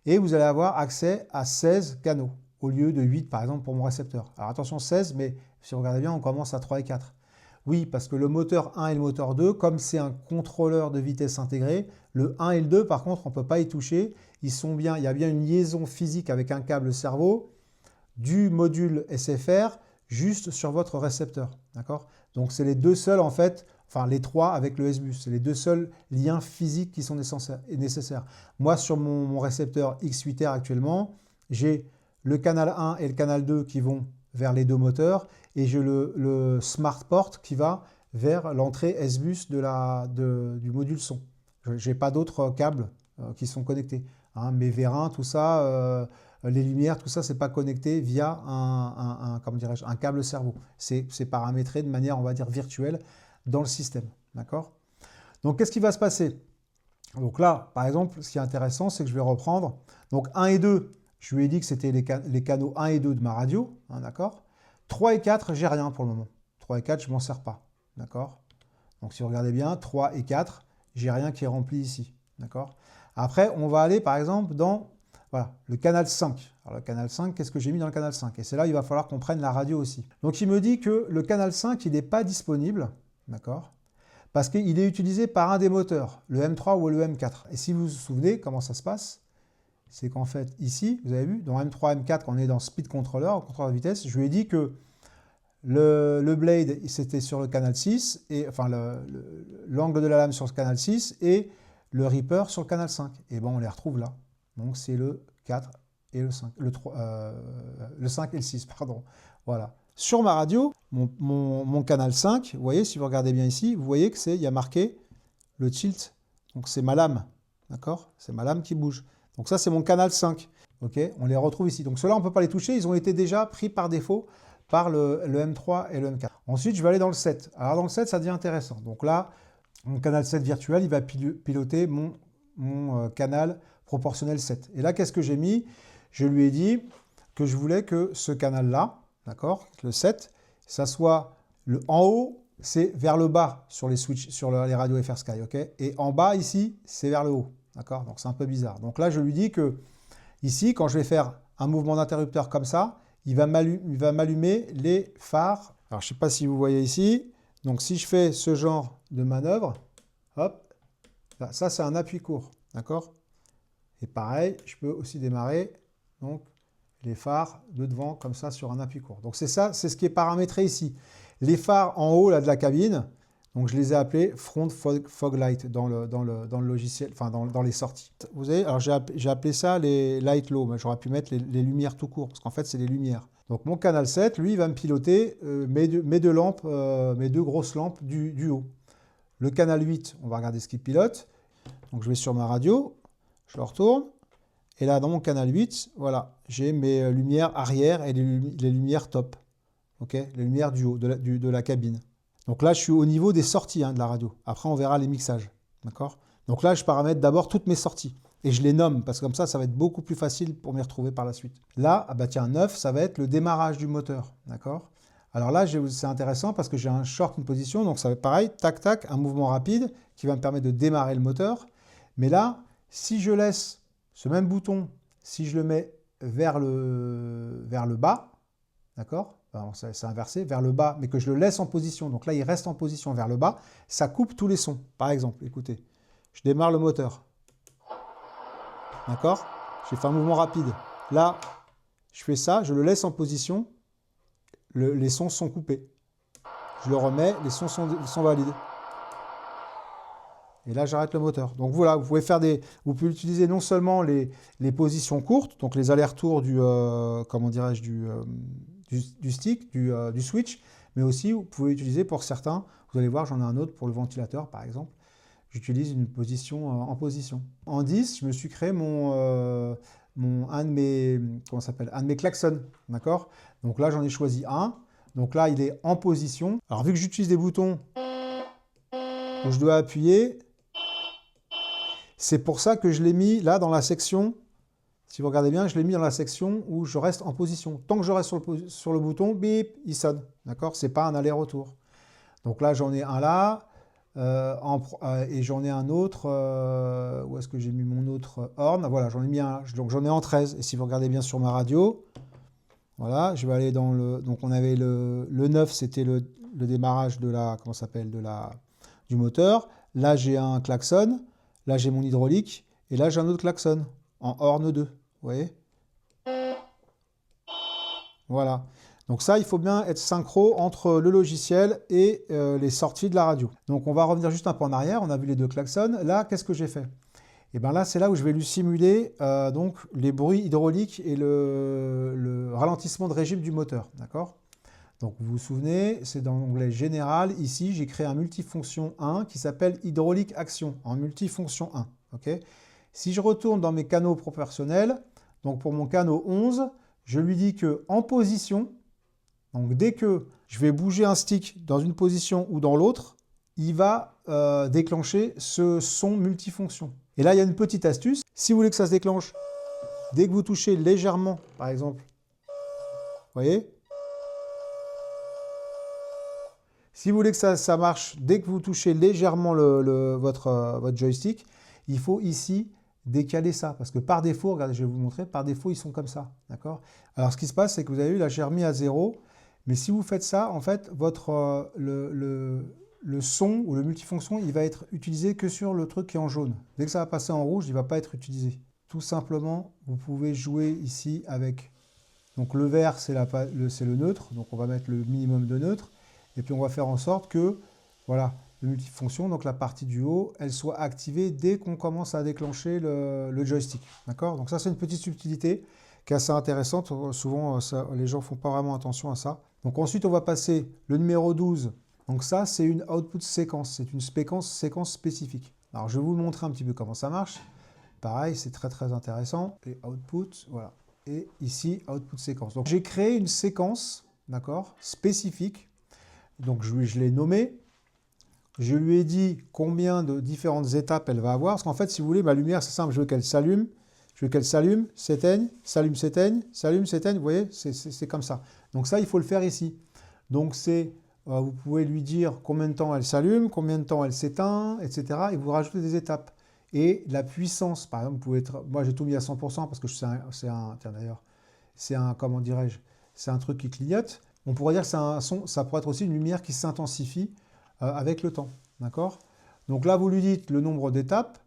Et vous allez avoir accès à 16 canaux, au lieu de 8 par exemple pour mon récepteur. Alors attention 16, mais si vous regardez bien, on commence à 3 et 4. Oui, parce que le moteur 1 et le moteur 2, comme c'est un contrôleur de vitesse intégré, le 1 et le 2 par contre, on ne peut pas y toucher. Il y a bien une liaison physique avec un câble cerveau du module SFR juste sur votre récepteur, d'accord ? Donc c'est les deux seuls en fait, enfin les trois avec le S-Bus, c'est les deux seuls liens physiques qui sont nécessaires. Moi sur mon récepteur X8R actuellement, j'ai le canal 1 et le canal 2 qui vont vers les deux moteurs et j'ai le smart port qui va vers l'entrée S-Bus du module son. Je n'ai pas d'autres câbles qui sont connectés. Hein, mes vérins, tout ça, les lumières, tout ça, c'est pas connecté via un câble cerveau. C'est paramétré de manière, on va dire, virtuelle dans le système. D'accord ? Donc, qu'est-ce qui va se passer ? Donc là, par exemple, ce qui est intéressant, c'est que je vais reprendre. Donc, 1 et 2, je lui ai dit que c'était les canaux 1 et 2 de ma radio. Hein, d'accord ? 3 et 4, j'ai rien pour le moment. 3 et 4, je ne m'en sers pas. D'accord? Donc, si vous regardez bien, 3 et 4, j'ai rien qui est rempli ici. D'accord? Après, on va aller, par exemple, dans voilà, le canal 5. Alors, le canal 5, qu'est-ce que j'ai mis dans le canal 5? Et c'est là, il va falloir qu'on prenne la radio aussi. Donc, il me dit que le canal 5, il n'est pas disponible. D'accord? Parce qu'il est utilisé par un des moteurs, le M3 ou le M4. Et si vous vous souvenez comment ça se passe, c'est qu'en fait, ici, vous avez vu, dans M3, M4, quand on est dans Speed Controller, au contrôleur de vitesse, je lui ai dit que le blade, c'était sur le canal 6, et, enfin l'angle de la lame sur le canal 6, et le Reaper sur le canal 5. Et bon, on les retrouve là. Donc c'est le 4 et le 5, le 5 et le 6, pardon. Voilà. Sur ma radio, mon canal 5, vous voyez, si vous regardez bien ici, vous voyez qu'il y a marqué le tilt. Donc c'est ma lame, d'accord? C'est ma lame qui bouge. Donc ça, c'est mon canal 5. Ok, on les retrouve ici. Donc ceux-là, on ne peut pas les toucher. Ils ont été déjà pris par défaut par le M3 et le M4. Ensuite, je vais aller dans le 7. Alors dans le 7, ça devient intéressant. Donc là, mon canal 7 virtuel, il va piloter mon canal proportionnel 7. Et là, qu'est-ce que j'ai mis? Je lui ai dit que je voulais que ce canal-là, d'accord, le 7, ça soit en haut, c'est vers le bas sur les switches, sur les radios FR Sky, ok? Et en bas, ici, c'est vers le haut, d'accord? Donc c'est un peu bizarre. Donc là, je lui dis que ici, quand je vais faire un mouvement d'interrupteur comme ça, il va m'allumer les phares. Alors, je ne sais pas si vous voyez ici. Donc, si je fais ce genre de manœuvre, hop, là, ça, c'est un appui court, d'accord? Et pareil, je peux aussi démarrer donc, les phares de devant comme ça sur un appui court. Donc, c'est ça, c'est ce qui est paramétré ici. Les phares en haut là, de la cabine, donc je les ai appelés Front Fog Light dans le logiciel, enfin dans les sorties. Vous savez, alors j'ai appelé ça les Light Low, mais j'aurais pu mettre les lumières tout court, parce qu'en fait c'est les lumières. Donc mon canal 7, lui, il va me piloter mes deux lampes, mes deux grosses lampes du haut. Le canal 8, on va regarder ce qu'il pilote. Donc je vais sur ma radio, je le retourne, et là dans mon canal 8, voilà, j'ai mes lumières arrière et les lumières top. Ok, les lumières du haut, de la cabine. Donc là, je suis au niveau des sorties de la radio. Après, on verra les mixages. D'accord? Donc là, je paramètre d'abord toutes mes sorties. Et je les nomme, parce que comme ça va être beaucoup plus facile pour m'y retrouver par la suite. Là, ah bah tiens, 9, ça va être le démarrage du moteur. D'accord? Alors là, c'est intéressant parce que j'ai un short in position. Donc ça va être pareil, tac, tac, un mouvement rapide qui va me permettre de démarrer le moteur. Mais là, si je laisse ce même bouton, si je le mets vers le bas, d'accord? C'est inversé, vers le bas, mais que je le laisse en position. Donc là, il reste en position vers le bas. Ça coupe tous les sons. Par exemple, écoutez, je démarre le moteur. D'accord? J'ai fait un mouvement rapide. Là, je fais ça, je le laisse en position. Les sons sont coupés. Je le remets, les sons sont valides. Et là, j'arrête le moteur. Donc voilà, vous pouvez utiliser non seulement les positions courtes, donc les allers-retours comment dirais-je, du stick, du switch, mais aussi vous pouvez utiliser pour certains, vous allez voir, j'en ai un autre pour le ventilateur par exemple, j'utilise une position en position. En 10, je me suis créé un de mes klaxons, d'accord? Donc là, j'en ai choisi un, donc là, il est en position. Alors vu que j'utilise des boutons où je dois appuyer, c'est pour ça que je l'ai mis là dans la section. Si vous regardez bien, je l'ai mis dans la section où je reste en position. Tant que je reste sur le bouton, bip, il sonne. D'accord? Ce n'est pas un aller-retour. Donc là, j'en ai un là. Et j'en ai un autre. Où est-ce que j'ai mis mon autre horn? Voilà, j'en ai mis un. Donc j'en ai en 13. Et si vous regardez bien sur ma radio, voilà, je vais aller dans le. Donc on avait le 9, c'était le démarrage de la. Comment ça s'appelle? Du moteur. Là, j'ai un klaxon. Là, j'ai mon hydraulique. Et là, j'ai un autre klaxon en horn 2. Vous voyez? Voilà. Donc ça, il faut bien être synchro entre le logiciel et les sorties de la radio. Donc on va revenir juste un peu en arrière. On a vu les deux klaxons. Là, qu'est-ce que j'ai fait? Et bien là, c'est là où je vais lui simuler donc les bruits hydrauliques et le ralentissement de régime du moteur. D'accord? Donc vous vous souvenez, c'est dans l'onglet Général. Ici, j'ai créé un multifonction 1 qui s'appelle Hydraulique Action en multifonction 1. Okay? Si je retourne dans mes canaux proportionnels, donc pour mon canot 11, je lui dis que en position, donc dès que je vais bouger un stick dans une position ou dans l'autre, il va déclencher ce son multifonction. Et là, il y a une petite astuce. Si vous voulez que ça se déclenche, dès que vous touchez légèrement, par exemple, vous voyez, Si vous voulez que ça marche, dès que vous touchez légèrement votre joystick, il faut ici décaler ça. Parce que par défaut, regardez, je vais vous montrer, par défaut, ils sont comme ça. D'accord? Alors, ce qui se passe, c'est que vous avez vu, là, j'ai remis à 0. Mais si vous faites ça, en fait, le son ou le multifonction, il va être utilisé que sur le truc qui est en jaune. Dès que ça va passer en rouge, il ne va pas être utilisé. Tout simplement, vous pouvez jouer ici avec... Donc le vert, c'est le neutre, donc on va mettre le minimum de neutre. Et puis on va faire en sorte que, voilà, le multifonction, donc la partie du haut, elle soit activée dès qu'on commence à déclencher le joystick. D'accord? Donc ça, c'est une petite subtilité qui est assez intéressante. Souvent, les gens ne font pas vraiment attention à ça. Donc ensuite, on va passer le numéro 12. Donc ça, c'est une output séquence. C'est une séquence spécifique. Alors, je vais vous montrer un petit peu comment ça marche. Pareil, c'est très, très intéressant. Et output, voilà. Et ici, output séquence. Donc, j'ai créé une séquence, d'accord, spécifique. Donc, je l'ai nommée. Je lui ai dit combien de différentes étapes elle va avoir. Parce qu'en fait, si vous voulez, ma lumière, c'est simple. Je veux qu'elle s'allume. Je veux qu'elle s'allume, s'éteigne, s'allume, s'éteigne, s'allume, s'éteigne. Vous voyez, c'est comme ça. Donc ça, il faut le faire ici. Donc vous pouvez lui dire combien de temps elle s'allume, combien de temps elle s'éteint, etc. Et vous rajoutez des étapes. Et la puissance, par exemple, vous pouvez moi j'ai tout mis à 100% parce que tiens d'ailleurs, comment dirais-je, c'est un truc qui clignote. On pourrait dire que c'est un son, ça pourrait être aussi une lumière qui s'intensifie avec le temps. D'accord? Donc là, vous lui dites le nombre d'étapes.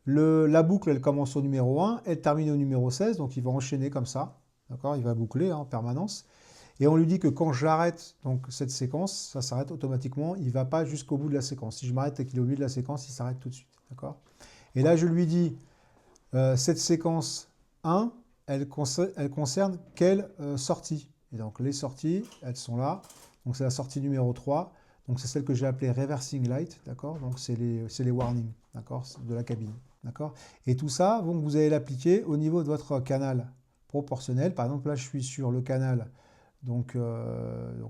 La boucle, elle commence au numéro 1, elle termine au numéro 16, donc il va enchaîner comme ça. D'accord? Il va boucler en permanence. Et on lui dit que quand j'arrête donc cette séquence, ça s'arrête automatiquement, il ne va pas jusqu'au bout de la séquence. Si je m'arrête et qu'il est au milieu de la séquence, il s'arrête tout de suite. D'accord? Et là, je lui dis, cette séquence 1, elle concerne quelle sortie? Et donc les sorties, elles sont là. Donc c'est la sortie numéro 3. Donc c'est celle que j'ai appelée reversing light. D'accord? Donc c'est les warnings, d'accord, de la cabine. D'accord? Et tout ça, donc, vous allez l'appliquer au niveau de votre canal proportionnel. Par exemple, là, je suis sur le canal, donc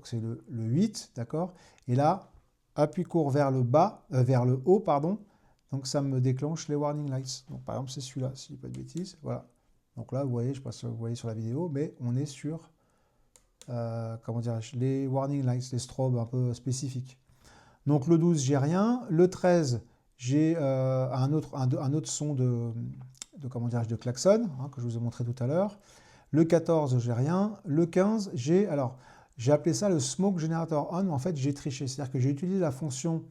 c'est le 8, d'accord? Et là, appui court vers le bas, vers le haut, pardon. Donc ça me déclenche les warning lights. Donc par exemple, c'est celui-là, si je ne dis pas de bêtises. Voilà. Donc là, vous voyez, je ne sais pas si vous voyez sur la vidéo, mais on est sur, comment dirais-je, les warning lights, les strobes un peu spécifiques. Donc le 12, j'ai rien. Le 13, j'ai un autre son comment dirais-je, de klaxon, hein, que je vous ai montré tout à l'heure. Le 14, j'ai rien. Le 15, j'ai appelé ça le smoke generator on, mais en fait, j'ai triché. C'est-à-dire que j'ai utilisé la fonction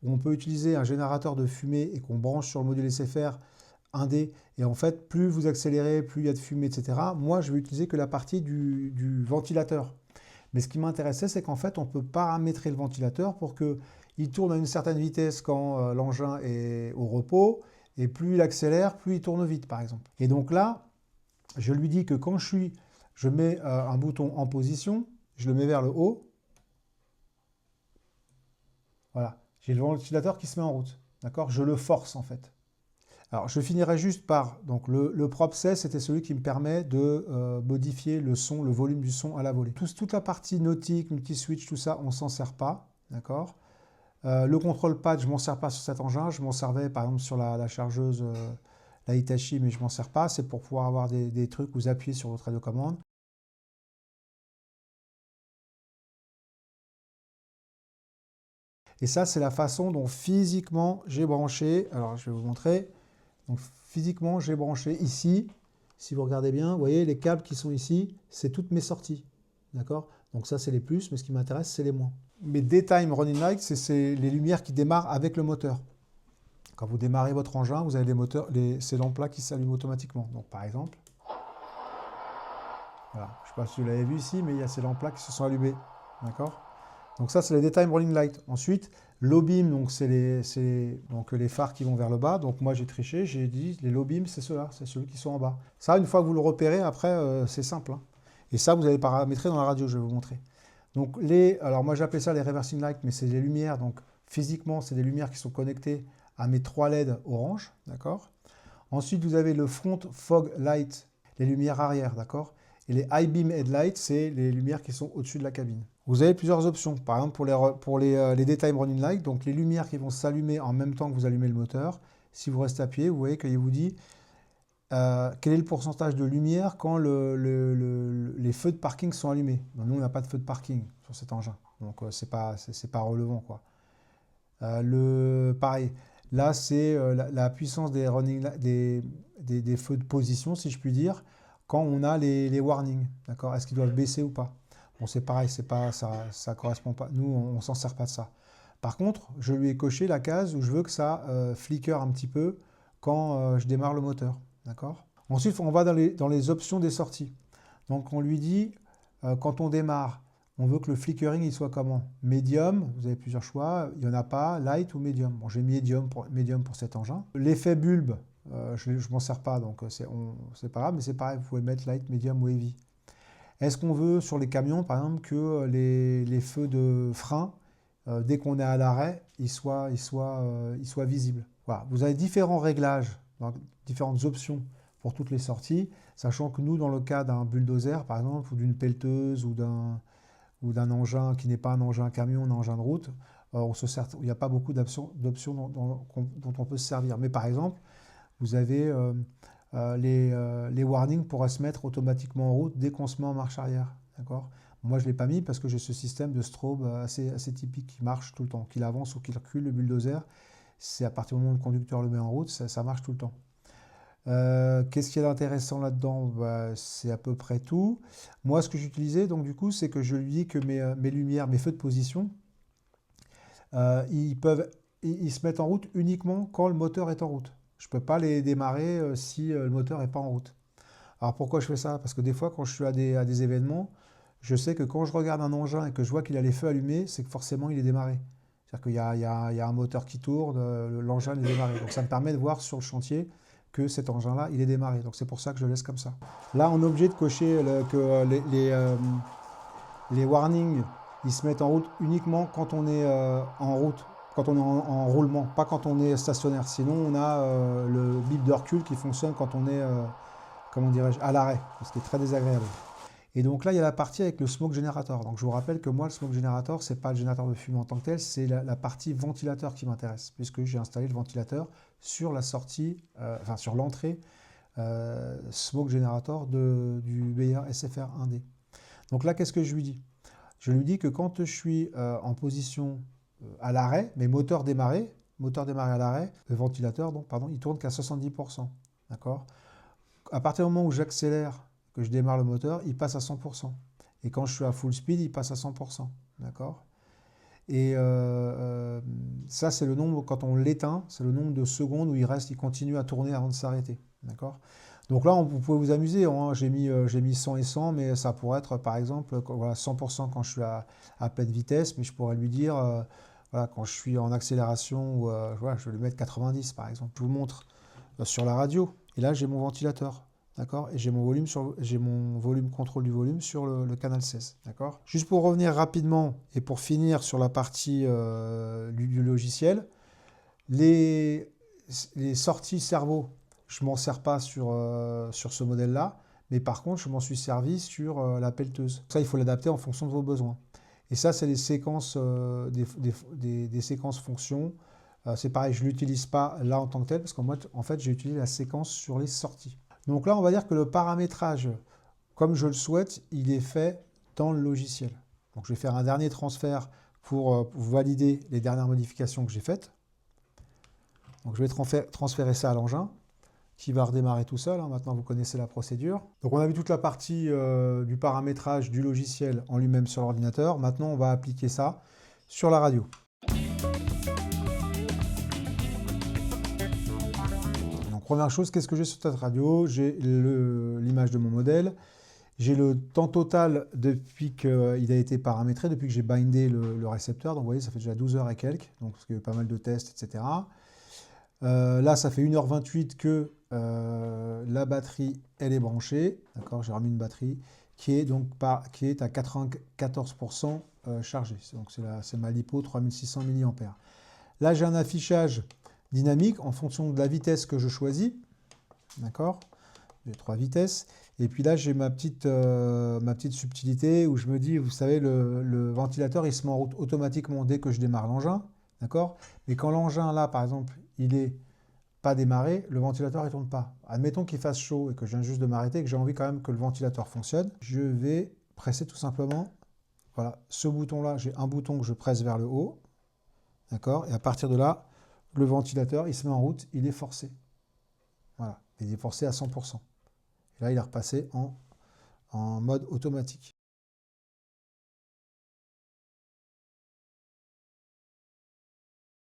où on peut utiliser un générateur de fumée et qu'on branche sur le module SFR 1D. Et en fait, plus vous accélérez, plus il y a de fumée, etc. Moi, je vais utiliser que la partie du ventilateur. Mais ce qui m'intéressait, c'est qu'en fait, on peut paramétrer le ventilateur pour qu'il tourne à une certaine vitesse quand l'engin est au repos, et plus il accélère, plus il tourne vite, par exemple. Et donc là, je lui dis que quand je mets un bouton en position, je le mets vers le haut. Voilà, j'ai le ventilateur qui se met en route. D'accord? Je le force, en fait. Alors, je finirai juste par, donc le prop 16, c'était celui qui me permet de modifier le son, le volume du son à la volée. Toute la partie nautique, multi-switch, tout ça, on ne s'en sert pas, d'accord? Le control pad, je ne m'en sers pas sur cet engin, je m'en servais par exemple sur la chargeuse, la Hitachi, mais je ne m'en sers pas, c'est pour pouvoir avoir des trucs où vous appuyez sur votre radiocommande. Et ça, c'est la façon dont physiquement j'ai branché, alors je vais vous montrer. Donc physiquement, j'ai branché ici, si vous regardez bien, vous voyez les câbles qui sont ici, c'est toutes mes sorties, d'accord? Donc ça, c'est les plus, mais ce qui m'intéresse, c'est les moins. Mes daytime running lights, c'est les lumières qui démarrent avec le moteur. Quand vous démarrez votre engin, vous avez ces lampes-là qui s'allument automatiquement. Donc par exemple, voilà, je ne sais pas si vous l'avez vu ici, mais il y a ces lampes-là qui se sont allumées, d'accord? Donc ça, c'est les daytime running lights. Ensuite, low beam, donc c'est les phares qui vont vers le bas. Donc moi, j'ai triché, j'ai dit les low beam, c'est ceux-là, c'est ceux qui sont en bas. Ça, une fois que vous le repérez, après, c'est simple, hein. Et ça, vous allez paramétrer dans la radio, je vais vous montrer. Donc alors moi, j'appelais ça les reversing lights, mais c'est les lumières. Donc physiquement, c'est des lumières qui sont connectées à mes 3 LED orange, d'accord? Ensuite, vous avez le front fog light, les lumières arrière, d'accord? Et les high beam headlights, c'est les lumières qui sont au-dessus de la cabine. Vous avez plusieurs options. Par exemple, pour les daytime running lights, donc les lumières qui vont s'allumer en même temps que vous allumez le moteur. Si vous restez appuyé, vous voyez qu'il vous dit quel est le pourcentage de lumière quand les feux de parking sont allumés. Ben, nous, on n'a pas de feu de parking sur cet engin, donc c'est pas relevant, quoi. Pareil, là, c'est la puissance des feux de position, si je puis dire, quand on a les warnings, d'accord? Est-ce qu'ils doivent baisser ou pas? Bon, c'est pareil, c'est pas, ça correspond pas. Nous, on s'en sert pas de ça. Par contre, je lui ai coché la case où je veux que ça flicker un petit peu quand je démarre le moteur, d'accord? Ensuite, on va dans les options des sorties. Donc, on lui dit, quand on démarre, on veut que le flickering il soit comment? Medium, vous avez plusieurs choix, il n'y en a pas, light ou medium. Bon, j'ai mis medium pour cet engin. L'effet bulbe, je ne m'en sers pas, donc c'est pas grave, mais c'est pareil, vous pouvez mettre light, medium ou heavy. Est-ce qu'on veut sur les camions, par exemple, que les feux de frein, dès qu'on est à l'arrêt, ils soient visibles? Voilà. Vous avez différents réglages, donc différentes options pour toutes les sorties, sachant que nous, dans le cas d'un bulldozer, par exemple, ou d'une pelleteuse, ou d'un engin qui n'est pas un engin camion, un engin de route, il n'y a pas beaucoup d'options dont on peut se servir. Mais par exemple, vous avez les warnings pourraient se mettre automatiquement en route dès qu'on se met en marche arrière. D'accord? Moi, je ne l'ai pas mis parce que j'ai ce système de strobe assez typique qui marche tout le temps. Qu'il avance ou qu'il recule, le bulldozer, c'est à partir du moment où le conducteur le met en route, ça marche tout le temps. Qu'est-ce qu'il y a d'intéressant là-dedans? Bah, c'est à peu près tout. Moi, ce que j'utilisais, donc du coup, c'est que je lui dis que mes lumières, mes feux de position, ils se mettent en route uniquement quand le moteur est en route. Je ne peux pas les démarrer si le moteur n'est pas en route. Alors pourquoi je fais ça? Parce que des fois, quand je suis à des événements, je sais que quand je regarde un engin et que je vois qu'il a les feux allumés, c'est que forcément il est démarré. C'est-à-dire qu'il y a un moteur qui tourne, l'engin est démarré. Donc ça me permet de voir sur le chantier que cet engin-là, il est démarré. Donc c'est pour ça que je le laisse comme ça. Là, on est obligé de cocher que les warnings, ils se mettent en route uniquement quand on est en route, quand on est en roulement, pas quand on est stationnaire. Sinon, on a le bip de recul qui fonctionne quand on est, comment dirais-je, à l'arrêt, ce qui est très désagréable. Et donc là, il y a la partie avec le smoke generator. Donc je vous rappelle que moi, le smoke generator, ce n'est pas le générateur de fumée en tant que tel, c'est la partie ventilateur qui m'intéresse, puisque j'ai installé le ventilateur sur la sortie, enfin sur l'entrée smoke generator du Beyer SFR 1D. Donc là, qu'est-ce que je lui dis? Je lui dis que quand je suis en position à l'arrêt, mes moteurs démarrés à l'arrêt, le ventilateur, donc, pardon, il tourne qu'à 70%. D'accord? À partir du moment où j'accélère, que je démarre le moteur, il passe à 100%. Et quand je suis à full speed, il passe à 100%. D'accord? Et ça, c'est le nombre, quand on l'éteint, c'est le nombre de secondes où il continue à tourner avant de s'arrêter. D'accord? Donc là, vous pouvez vous amuser. Hein. J'ai mis 100 et 100, mais ça pourrait être, par exemple, voilà, 100% quand je suis à pleine vitesse, mais je pourrais lui dire, voilà, quand je suis en accélération, voilà, je vais lui mettre 90, par exemple. Je vous montre sur la radio. Et là, j'ai mon ventilateur. D'accord? Et j'ai mon volume contrôle du volume sur le canal 16. D'accord? Juste pour revenir rapidement et pour finir sur la partie du logiciel, les sorties cerveau, je ne m'en sers pas sur ce modèle-là, mais par contre, je m'en suis servi sur la pelleteuse. Ça, il faut l'adapter en fonction de vos besoins. Et ça, c'est les séquences, des séquences fonctions. C'est pareil, je ne l'utilise pas là en tant que tel, parce qu'en fait, j'ai utilisé la séquence sur les sorties. Donc là, on va dire que le paramétrage, comme je le souhaite, il est fait dans le logiciel. Donc je vais faire un dernier transfert pour valider les dernières modifications que j'ai faites. Donc je vais transférer ça à l'engin, qui va redémarrer tout seul. Hein. Maintenant, vous connaissez la procédure. Donc on a vu toute la partie du paramétrage du logiciel en lui-même sur l'ordinateur. Maintenant, on va appliquer ça sur la radio. Première chose, qu'est-ce que j'ai sur cette radio? J'ai l'image de mon modèle. J'ai le temps total depuis qu'il a été paramétré, depuis que j'ai bindé le récepteur. Donc vous voyez, ça fait déjà 12 heures et quelques, donc parce qu'il y a eu pas mal de tests, etc. Là, ça fait 1h28 que la batterie, elle est branchée. D'accord, j'ai remis une batterie qui est à 94% chargée. Donc c'est ma LiPo 3600 mAh. Là, j'ai un affichage dynamique en fonction de la vitesse que je choisis. D'accord? J'ai 3 vitesses. Et puis là, j'ai ma petite subtilité où je me dis, vous savez, le ventilateur, il se met en route automatiquement dès que je démarre l'engin. D'accord? Mais quand l'engin, là, par exemple, il est pas démarrer, le ventilateur ne tourne pas. Admettons qu'il fasse chaud et que je viens juste de m'arrêter et que j'ai envie quand même que le ventilateur fonctionne. Je vais presser tout simplement, voilà, ce bouton-là, j'ai un bouton que je presse vers le haut, d'accord? Et à partir de là, le ventilateur, il se met en route, il est forcé. Voilà, il est forcé à 100%. Et là, il est repassé en mode automatique.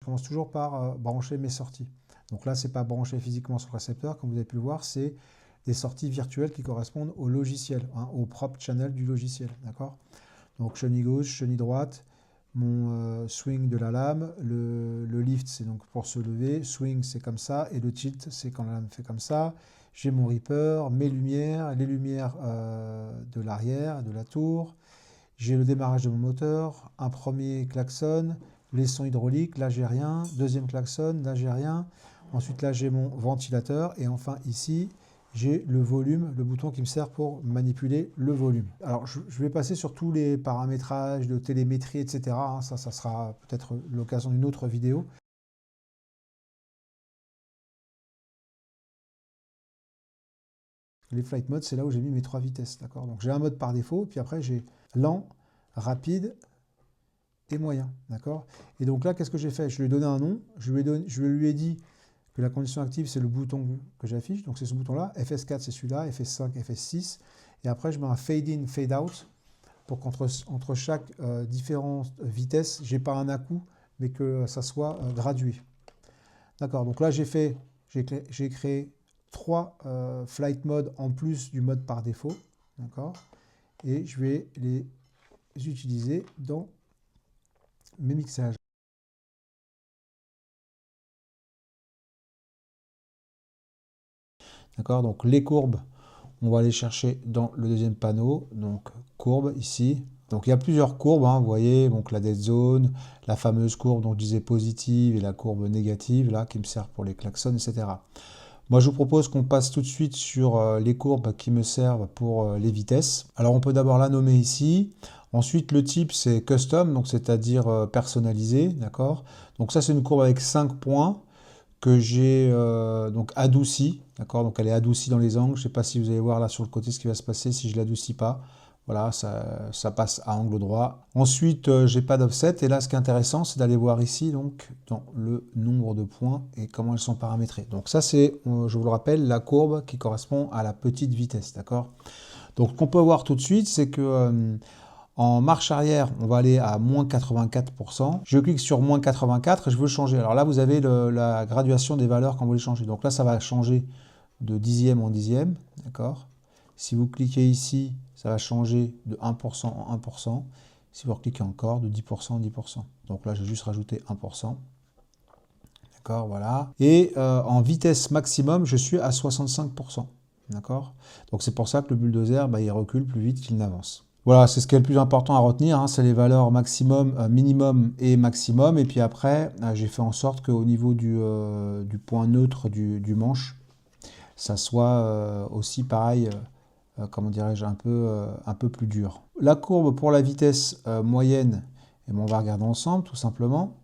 Je commence toujours par brancher mes sorties. Donc là, ce n'est pas branché physiquement sur le récepteur, comme vous avez pu le voir, c'est des sorties virtuelles qui correspondent au logiciel, hein, au propre channel du logiciel. D'accord? Donc chenille gauche, chenille droite, mon swing de la lame, le lift c'est donc pour se lever, swing c'est comme ça, et le tilt c'est quand la lame fait comme ça. J'ai mon Reaper, mes lumières, les lumières de l'arrière, de la tour. J'ai le démarrage de mon moteur, un premier klaxon, les sons hydrauliques, là j'ai rien, deuxième klaxon, là j'ai rien. Ensuite là j'ai mon ventilateur et enfin ici j'ai le volume, le bouton qui me sert pour manipuler le volume. Alors je vais passer sur tous les paramétrages de télémétrie, etc. hein, ça sera peut-être l'occasion d'une autre vidéo. Les flight modes, c'est là où j'ai mis mes 3 vitesses, d'accord? Donc j'ai un mode par défaut, puis après j'ai lent, rapide et moyen, d'accord? Et donc là, qu'est-ce que j'ai fait? Je lui ai donné un nom, je lui ai dit que la condition active, c'est le bouton que j'affiche, donc c'est ce bouton-là, FS4 c'est celui-là, FS5, FS6, et après je mets un fade in, fade out, pour qu'entre chaque différente vitesse, j'ai pas un à-coup, mais que ça soit gradué. D'accord, donc là j'ai créé 3 flight modes en plus du mode par défaut, d'accord, et je vais les utiliser dans mes mixages. D'accord, donc les courbes, on va aller chercher dans le deuxième panneau, donc courbe ici. Donc il y a plusieurs courbes, hein, vous voyez, donc la dead zone, la fameuse courbe dont je disais positive et la courbe négative, là, qui me sert pour les klaxons, etc. Moi, je vous propose qu'on passe tout de suite sur les courbes qui me servent pour les vitesses. Alors, on peut d'abord la nommer ici. Ensuite, le type, c'est custom, donc c'est-à-dire personnalisé, d'accord? Donc ça, c'est une courbe avec 5 points que j'ai donc adoucie, d'accord? Donc elle est adoucie dans les angles. Je ne sais pas si vous allez voir là sur le côté ce qui va se passer si je l'adoucis pas. Voilà, ça passe à angle droit. Ensuite, j'ai pas d'offset. Et là, ce qui est intéressant, c'est d'aller voir ici donc dans le nombre de points et comment elles sont paramétrées. Donc ça, c'est, je vous le rappelle, la courbe qui correspond à la petite vitesse, d'accord? Donc, ce qu'on peut voir tout de suite, c'est que en marche arrière, on va aller à moins 84%. Je clique sur moins 84 et je veux changer. Alors là, vous avez la graduation des valeurs quand vous les changez. Donc là, ça va changer de dixième en dixième, d'accord? Si vous cliquez ici, ça va changer de 1% en 1%. Si vous cliquez encore, de 10% en 10%. Donc là, j'ai juste rajouté 1%. D'accord, voilà. Et en vitesse maximum, je suis à 65%. D'accord? Donc c'est pour ça que le bulldozer, il recule plus vite qu'il n'avance. Voilà, c'est ce qui est le plus important à retenir, hein, c'est les valeurs maximum, minimum et maximum. Et puis après, j'ai fait en sorte qu'au niveau du point neutre du manche, ça soit aussi pareil, comment dirais-je, un peu plus dur. La courbe pour la vitesse moyenne, on va regarder ensemble tout simplement.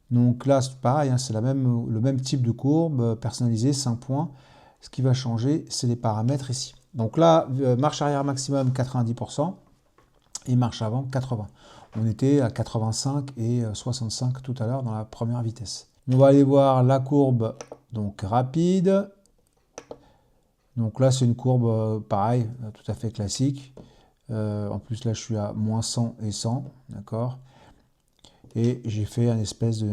Donc là, c'est pareil, hein, c'est le même type de courbe, personnalisée, 5 points. Ce qui va changer, c'est les paramètres ici. Donc là, marche arrière maximum 90%. Et marche avant 80. On était à 85 et 65 tout à l'heure dans la première vitesse. On va aller voir la courbe donc rapide. Donc là c'est une courbe pareil, tout à fait classique. En plus là je suis à moins 100 et 100, d'accord. Et j'ai fait une espèce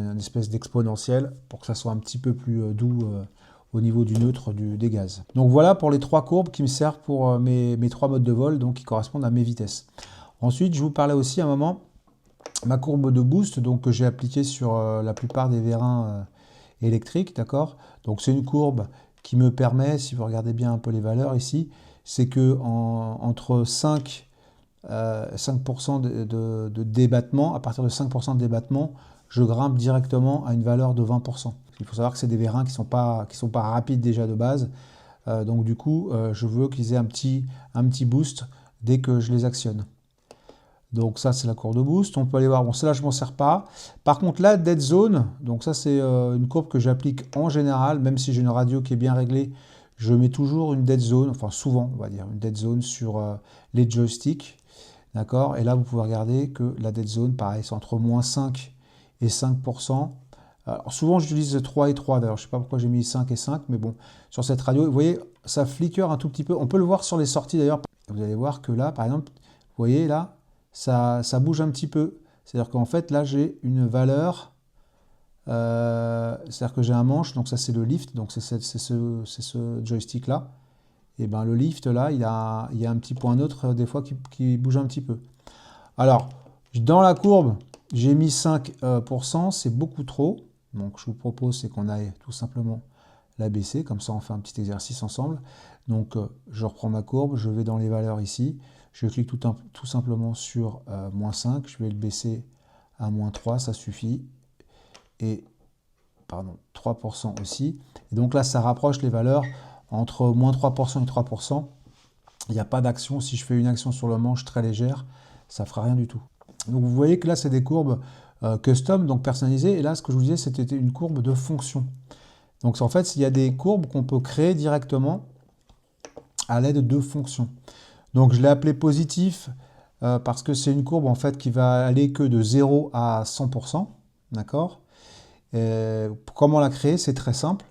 d'exponentielle pour que ça soit un petit peu plus doux au niveau du neutre des gaz. Donc voilà pour les 3 courbes qui me servent pour mes 3 modes de vol, donc qui correspondent à mes vitesses. Ensuite, je vous parlais aussi à un moment, ma courbe de boost, donc que j'ai appliquée sur la plupart des vérins électriques, d'accord? Donc c'est une courbe qui me permet, si vous regardez bien un peu les valeurs ici, c'est que entre 5% de débattement, à partir de 5% de débattement, je grimpe directement à une valeur de 20%. Il faut savoir que c'est des vérins qui sont pas rapides déjà de base, donc du coup, je veux qu'ils aient un petit boost dès que je les actionne. Donc ça, c'est la courbe de boost. On peut aller voir, bon, celle-là, je ne m'en sers pas. Par contre, là, dead zone, donc ça, c'est une courbe que j'applique en général, même si j'ai une radio qui est bien réglée, je mets toujours une dead zone, enfin souvent, on va dire, une dead zone sur les joysticks. D'accord? Et là, vous pouvez regarder que la dead zone, pareil, c'est entre moins 5 et 5%. Alors, souvent, j'utilise 3 et 3, d'ailleurs, je ne sais pas pourquoi j'ai mis 5 et 5, mais bon, sur cette radio, vous voyez, ça flicker un tout petit peu. On peut le voir sur les sorties, d'ailleurs. Vous allez voir que là, par exemple, vous voyez, là, ça bouge un petit peu. C'est-à-dire qu'en fait, là, j'ai une valeur, c'est-à-dire que j'ai un manche, donc ça, c'est le lift, donc c'est ce joystick-là. Et ben le lift, là, il y a un petit point neutre, des fois, qui bouge un petit peu. Alors, dans la courbe, j'ai mis 5%, c'est beaucoup trop. Donc, je vous propose, c'est qu'on aille tout simplement la baisser. Comme ça, on fait un petit exercice ensemble. Donc, je reprends ma courbe, je vais dans les valeurs ici. Je clique tout simplement sur moins 5. Je vais le baisser à moins 3, ça suffit. Et, pardon, 3% aussi. Et donc là, ça rapproche les valeurs entre moins 3% et 3%. Il n'y a pas d'action. Si je fais une action sur le manche très légère, ça ne fera rien du tout. Donc vous voyez que là, c'est des courbes custom, donc personnalisées. Et là, ce que je vous disais, c'était une courbe de fonction. Donc en fait, il y a des courbes qu'on peut créer directement à l'aide de fonctions. Donc je l'ai appelé positif parce que c'est une courbe en fait qui va aller que de 0 à 100%. D'accord? Comment la créer? C'est très simple.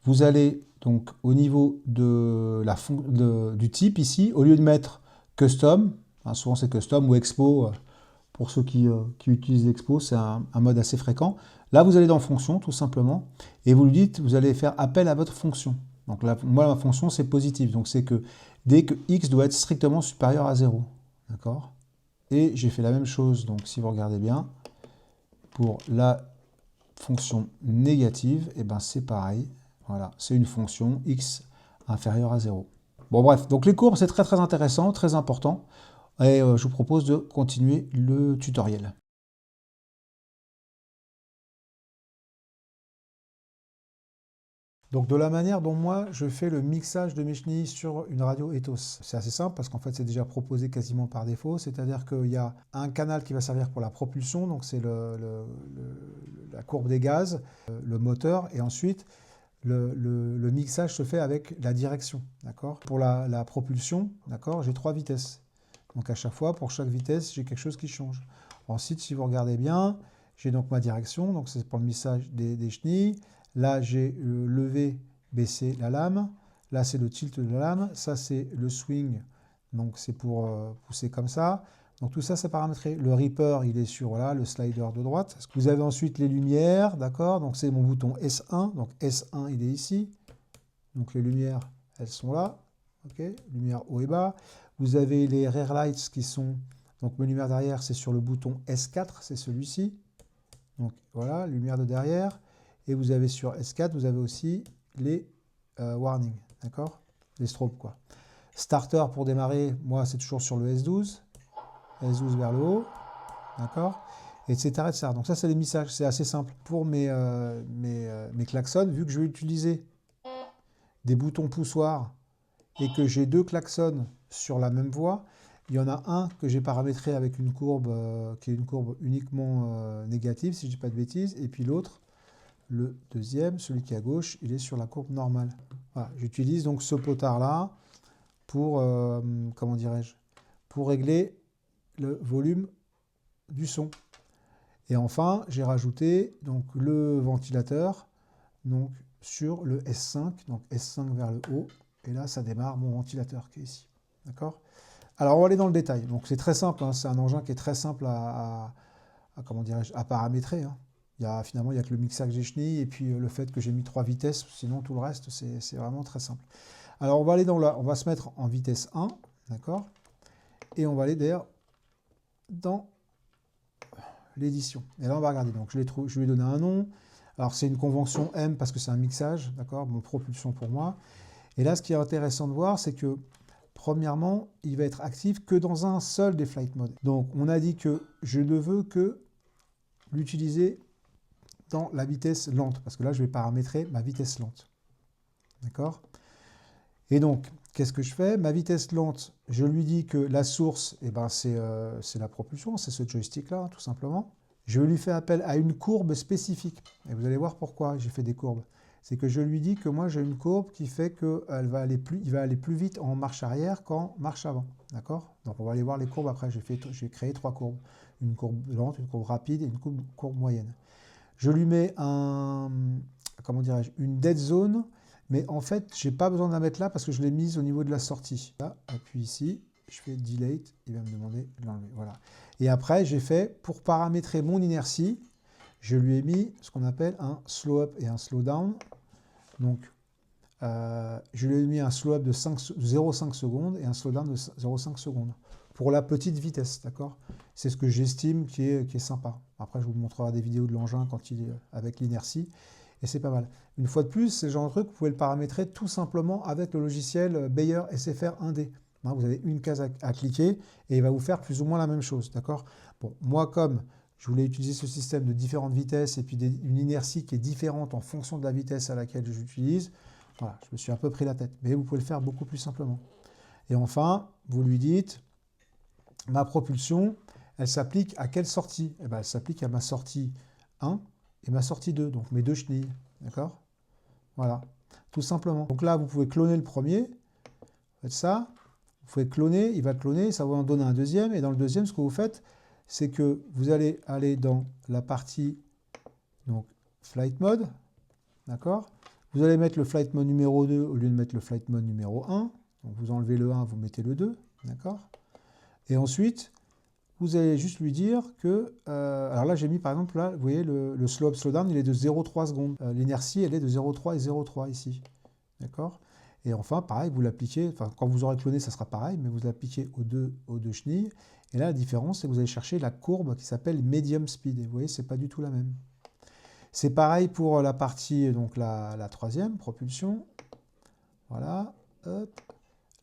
Vous allez donc au niveau du type ici, au lieu de mettre custom, hein, souvent c'est custom ou expo, pour ceux qui utilisent l'expo, c'est un mode assez fréquent. Là, vous allez dans fonction tout simplement et vous lui dites, vous allez faire appel à votre fonction. Donc là, moi, ma fonction, c'est positif. Donc c'est que dès que x doit être strictement supérieur à 0. D'accord? Et j'ai fait la même chose, donc si vous regardez bien, pour la fonction négative, et ben c'est pareil. Voilà, c'est une fonction x inférieure à 0. Bon bref, donc les courbes, c'est très très intéressant, très important. Et je vous propose de continuer le tutoriel. Donc de la manière dont moi je fais le mixage de mes chenilles sur une radio Ethos. C'est assez simple parce qu'en fait c'est déjà proposé quasiment par défaut, c'est-à-dire qu'il y a un canal qui va servir pour la propulsion, donc c'est la courbe des gaz, le moteur, et ensuite le mixage se fait avec la direction, d'accord? Pour la propulsion, d'accord, j'ai 3 vitesses. Donc à chaque fois, pour chaque vitesse, j'ai quelque chose qui change. Ensuite, si vous regardez bien, j'ai donc ma direction, donc c'est pour le mixage des chenilles. Là, j'ai levé, baissé la lame. Là, c'est le tilt de la lame. Ça, c'est le swing, donc c'est pour pousser comme ça. Donc tout ça, c'est paramétré. Le Reaper, il est sur voilà, le slider de droite. Vous avez ensuite les lumières, d'accord? Donc c'est mon bouton S1. Donc S1, il est ici. Donc les lumières, elles sont là. Ok, lumière haut et bas. Vous avez les rear lights qui sont... Donc mes lumières derrière, c'est sur le bouton S4, c'est celui-ci. Donc voilà, lumière de derrière. Et vous avez sur S4, vous avez aussi les warnings, d'accord? Les strobes, quoi. Starter pour démarrer, moi, c'est toujours sur le S12. S12 vers le haut, d'accord? Etc., etc. Donc ça, c'est les messages, c'est assez simple. Pour mes klaxons, vu que je vais utiliser des boutons poussoirs et que j'ai 2 klaxons sur la même voie, il y en a un que j'ai paramétré avec une courbe qui est une courbe uniquement négative, si je ne dis pas de bêtises, et puis l'autre, le deuxième, celui qui est à gauche, il est sur la courbe normale. Voilà, j'utilise donc ce potard-là pour, comment dirais-je, pour régler le volume du son. Et enfin, j'ai rajouté donc, le ventilateur donc, sur le S5, donc S5 vers le haut, et là, ça démarre mon ventilateur qui est ici. D'accord? Alors, on va aller dans le détail. Donc, c'est très simple, hein, c'est un engin qui est très simple comment dirais-je, à paramétrer. Hein. Finalement, il n'y a que le mixage des chenilles et puis le fait que j'ai mis 3 vitesses, sinon tout le reste, c'est vraiment très simple. Alors, on va aller on va se mettre en vitesse 1, d'accord? Et on va aller d'ailleurs dans l'édition. Et là, on va regarder. Donc, je lui ai donné un nom. Alors, c'est une convention M parce que c'est un mixage, d'accord? Bon, propulsion pour moi. Et là, ce qui est intéressant de voir, c'est que, premièrement, il va être actif que dans un seul des flight modes. Donc, on a dit que je ne veux que l'utiliser dans la vitesse lente, parce que là, je vais paramétrer ma vitesse lente. D'accord? Et donc, Qu'est-ce que je fais? Ma vitesse lente, je lui dis que la source, eh ben, c'est la propulsion, c'est ce joystick-là, tout simplement. Je lui fais appel à une courbe spécifique. Et vous allez voir pourquoi j'ai fait des courbes. C'est que je lui dis que moi, j'ai une courbe qui fait qu'il va aller plus vite en marche arrière qu'en marche avant. D'accord? Donc, on va aller voir les courbes après. J'ai créé 3 courbes. Une courbe lente, une courbe rapide et une courbe moyenne. Je lui mets comment dirais-je, une dead zone. Mais en fait, je n'ai pas besoin de la mettre là parce que je l'ai mise au niveau de la sortie. Là, appuie ici, je fais delete, il va me demander de l'enlever. Voilà. Et après, j'ai fait, pour paramétrer mon inertie, je lui ai mis ce qu'on appelle un slow up et un slow down. Donc, je lui ai mis un slow up de 0,5 secondes et un slow down de 0,5 secondes. Pour la petite vitesse, d'accord? C'est ce que j'estime qui est sympa. Après, je vous montrerai des vidéos de l'engin quand il est avec l'inertie. Et c'est pas mal. Une fois de plus, c'est le genre de truc, vous pouvez le paramétrer tout simplement avec le logiciel Bayer SFR 1D. Hein, vous avez une case à cliquer et il va vous faire plus ou moins la même chose. D'accord? Bon, moi, comme je voulais utiliser ce système de différentes vitesses et puis une inertie qui est différente en fonction de la vitesse à laquelle j'utilise, voilà, je me suis un peu pris la tête. Mais vous pouvez le faire beaucoup plus simplement. Et enfin, vous lui dites, ma propulsion, elle s'applique à quelle sortie? Eh ben, elle s'applique à ma sortie 1 et ma sortie 2, donc mes deux chenilles. D'accord? Voilà, tout simplement. Donc là, vous pouvez cloner le premier. Faites ça. Vous pouvez cloner, il va cloner, ça va en donner un deuxième. Et dans le deuxième, ce que vous faites, c'est que vous allez aller dans la partie donc, Flight Mode. D'accord? Vous allez mettre le Flight Mode numéro 2 au lieu de mettre le Flight Mode numéro 1. Donc vous enlevez le 1, vous mettez le 2. D'accord? Et ensuite, vous allez juste lui dire que... alors là, j'ai mis par exemple, là, vous voyez, le slow up, slow down, il est de 0,3 secondes. L'inertie, elle est de 0,3 et 0,3 ici. D'accord? Et enfin, pareil, vous l'appliquez, enfin, quand vous aurez cloné, ça sera pareil, mais vous l'appliquez aux deux chenilles. Et là, la différence, c'est que vous allez chercher la courbe qui s'appelle medium speed. Et vous voyez, c'est pas du tout la même. C'est pareil pour la partie, donc la troisième, propulsion. Voilà. Hop.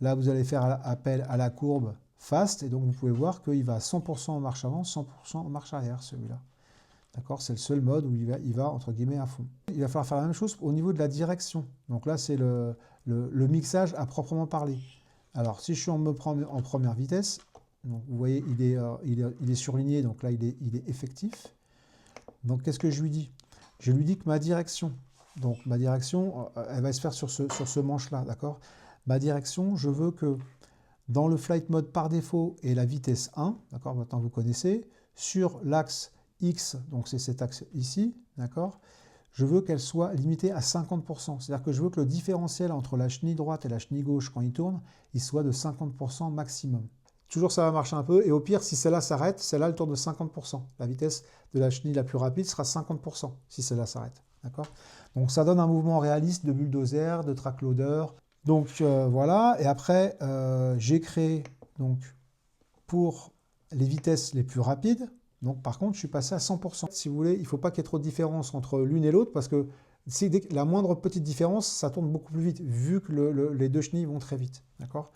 Là, vous allez faire appel à la courbe fast, et donc vous pouvez voir qu'il va à 100% en marche avant, 100% en marche arrière, celui-là. D'accord? C'est le seul mode où il va, entre guillemets, à fond. Il va falloir faire la même chose au niveau de la direction. Donc là, c'est le mixage à proprement parler. Alors, si je suis en première vitesse, donc vous voyez, il est surligné, donc là, il est effectif. Donc, qu'est-ce que je lui dis? Je lui dis que ma direction, elle va se faire sur ce manche-là, d'accord? Ma direction, je veux que dans le flight mode par défaut et la vitesse 1, d'accord, maintenant vous connaissez, sur l'axe X, donc c'est cet axe ici, d'accord, je veux qu'elle soit limitée à 50%. C'est-à-dire que je veux que le différentiel entre la chenille droite et la chenille gauche, quand il tourne, il soit de 50% maximum. Toujours ça va marcher un peu, et au pire, si celle-là s'arrête, celle-là elle tourne de 50%. La vitesse de la chenille la plus rapide sera 50% si celle-là s'arrête. D'accord? Donc ça donne un mouvement réaliste de bulldozer, de track loader. Donc voilà, et après j'ai créé donc pour les vitesses les plus rapides. Donc par contre, je suis passé à 100%. Si vous voulez, il ne faut pas qu'il y ait trop de différence entre l'une et l'autre parce que dès que la moindre petite différence, ça tourne beaucoup plus vite vu que les deux chenilles vont très vite. D'accord?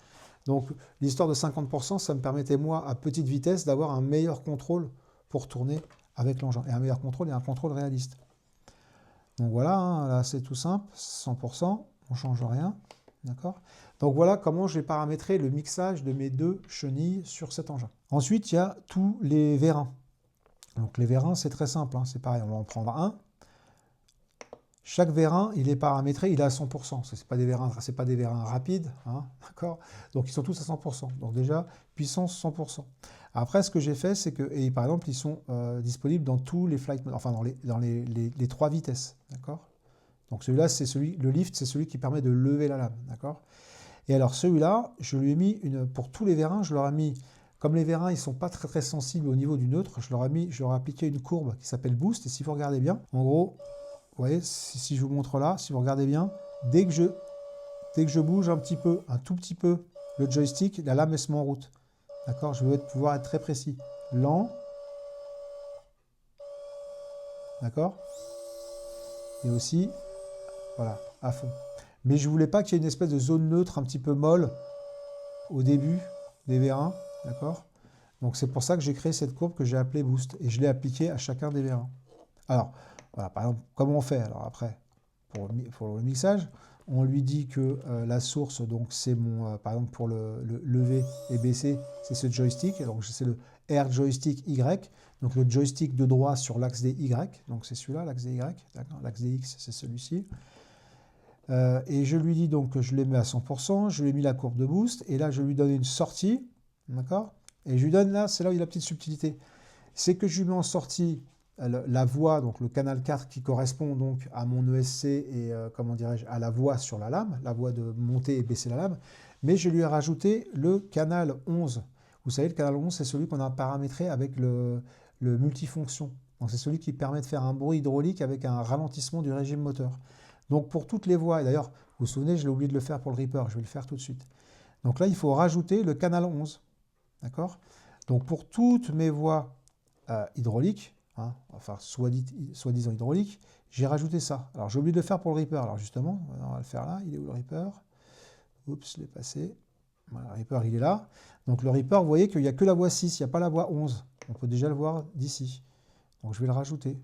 Donc l'histoire de 50%, ça me permettait moi à petite vitesse d'avoir un meilleur contrôle pour tourner avec l'engin. Et un meilleur contrôle et un contrôle réaliste. Donc voilà, hein, là c'est tout simple, 100%, on ne change rien. D'accord? Donc voilà comment j'ai paramétré le mixage de mes deux chenilles sur cet engin. Ensuite, il y a tous les vérins. Donc les vérins, c'est très simple, hein, c'est pareil, on va en prendre un. Chaque vérin, il est paramétré, il est à 100%. Ce n'est pas des vérins rapides, hein, d'accord? Donc ils sont tous à 100%. Donc déjà, puissance 100%. Après, ce que j'ai fait, c'est que, et par exemple, ils sont disponibles dans tous les flight modes, enfin dans les 3 vitesses, d'accord? Donc celui-là, le lift, c'est celui qui permet de lever la lame, d'accord? Et alors celui-là, je lui ai mis pour tous les vérins, je leur ai mis, comme les vérins, ils ne sont pas très sensibles au niveau du neutre, je leur ai appliqué une courbe qui s'appelle boost. Et si vous regardez bien, en gros, vous voyez, si je vous montre là, si vous regardez bien, dès que je bouge un tout petit peu, le joystick, la lame elle se met en route. D'accord? Je veux pouvoir être très précis. Lent. D'accord? Et aussi, voilà, à fond. Mais je ne voulais pas qu'il y ait une espèce de zone neutre un petit peu molle au début des vérins. D'accord? Donc c'est pour ça que j'ai créé cette courbe que j'ai appelée boost. Et je l'ai appliquée à chacun des vérins. Alors, voilà, par exemple, comment on fait alors après pour le mixage? On lui dit que la source, donc c'est mon, par exemple pour le lever et baisser, c'est ce joystick, donc c'est le R joystick Y, donc le joystick de droit sur l'axe des Y, donc c'est celui-là, l'axe des Y, d'accord, l'axe des X, c'est celui-ci. Et je lui dis donc que je les mets à 100%, je lui ai mis la courbe de boost, et là je lui donne une sortie, d'accord, et je lui donne là, c'est là où il y a la petite subtilité, c'est que je lui mets en sortie la voie, donc le canal 4 qui correspond donc à mon ESC et comment dirais-je, à la voie sur la lame, la voie de monter et baisser la lame, mais je lui ai rajouté le canal 11. Vous savez, le canal 11, c'est celui qu'on a paramétré avec le multifonction. Donc c'est celui qui permet de faire un bruit hydraulique avec un ralentissement du régime moteur. Donc pour toutes les voies, et d'ailleurs, vous vous souvenez, je l'ai oublié de le faire pour le Reaper, je vais le faire tout de suite. Donc là, il faut rajouter le canal 11. D'accord? Donc pour toutes mes voies hydrauliques, hein, enfin soi-disant hydrauliques, j'ai rajouté ça. Alors j'ai oublié de le faire pour le Reaper. Alors justement, on va le faire là. Il est où le Reaper? Oups, je l'ai passé. Voilà, le Reaper, il est là. Donc le Reaper, vous voyez qu'il n'y a que la voie 6, il n'y a pas la voie 11. On peut déjà le voir d'ici. Donc je vais le rajouter.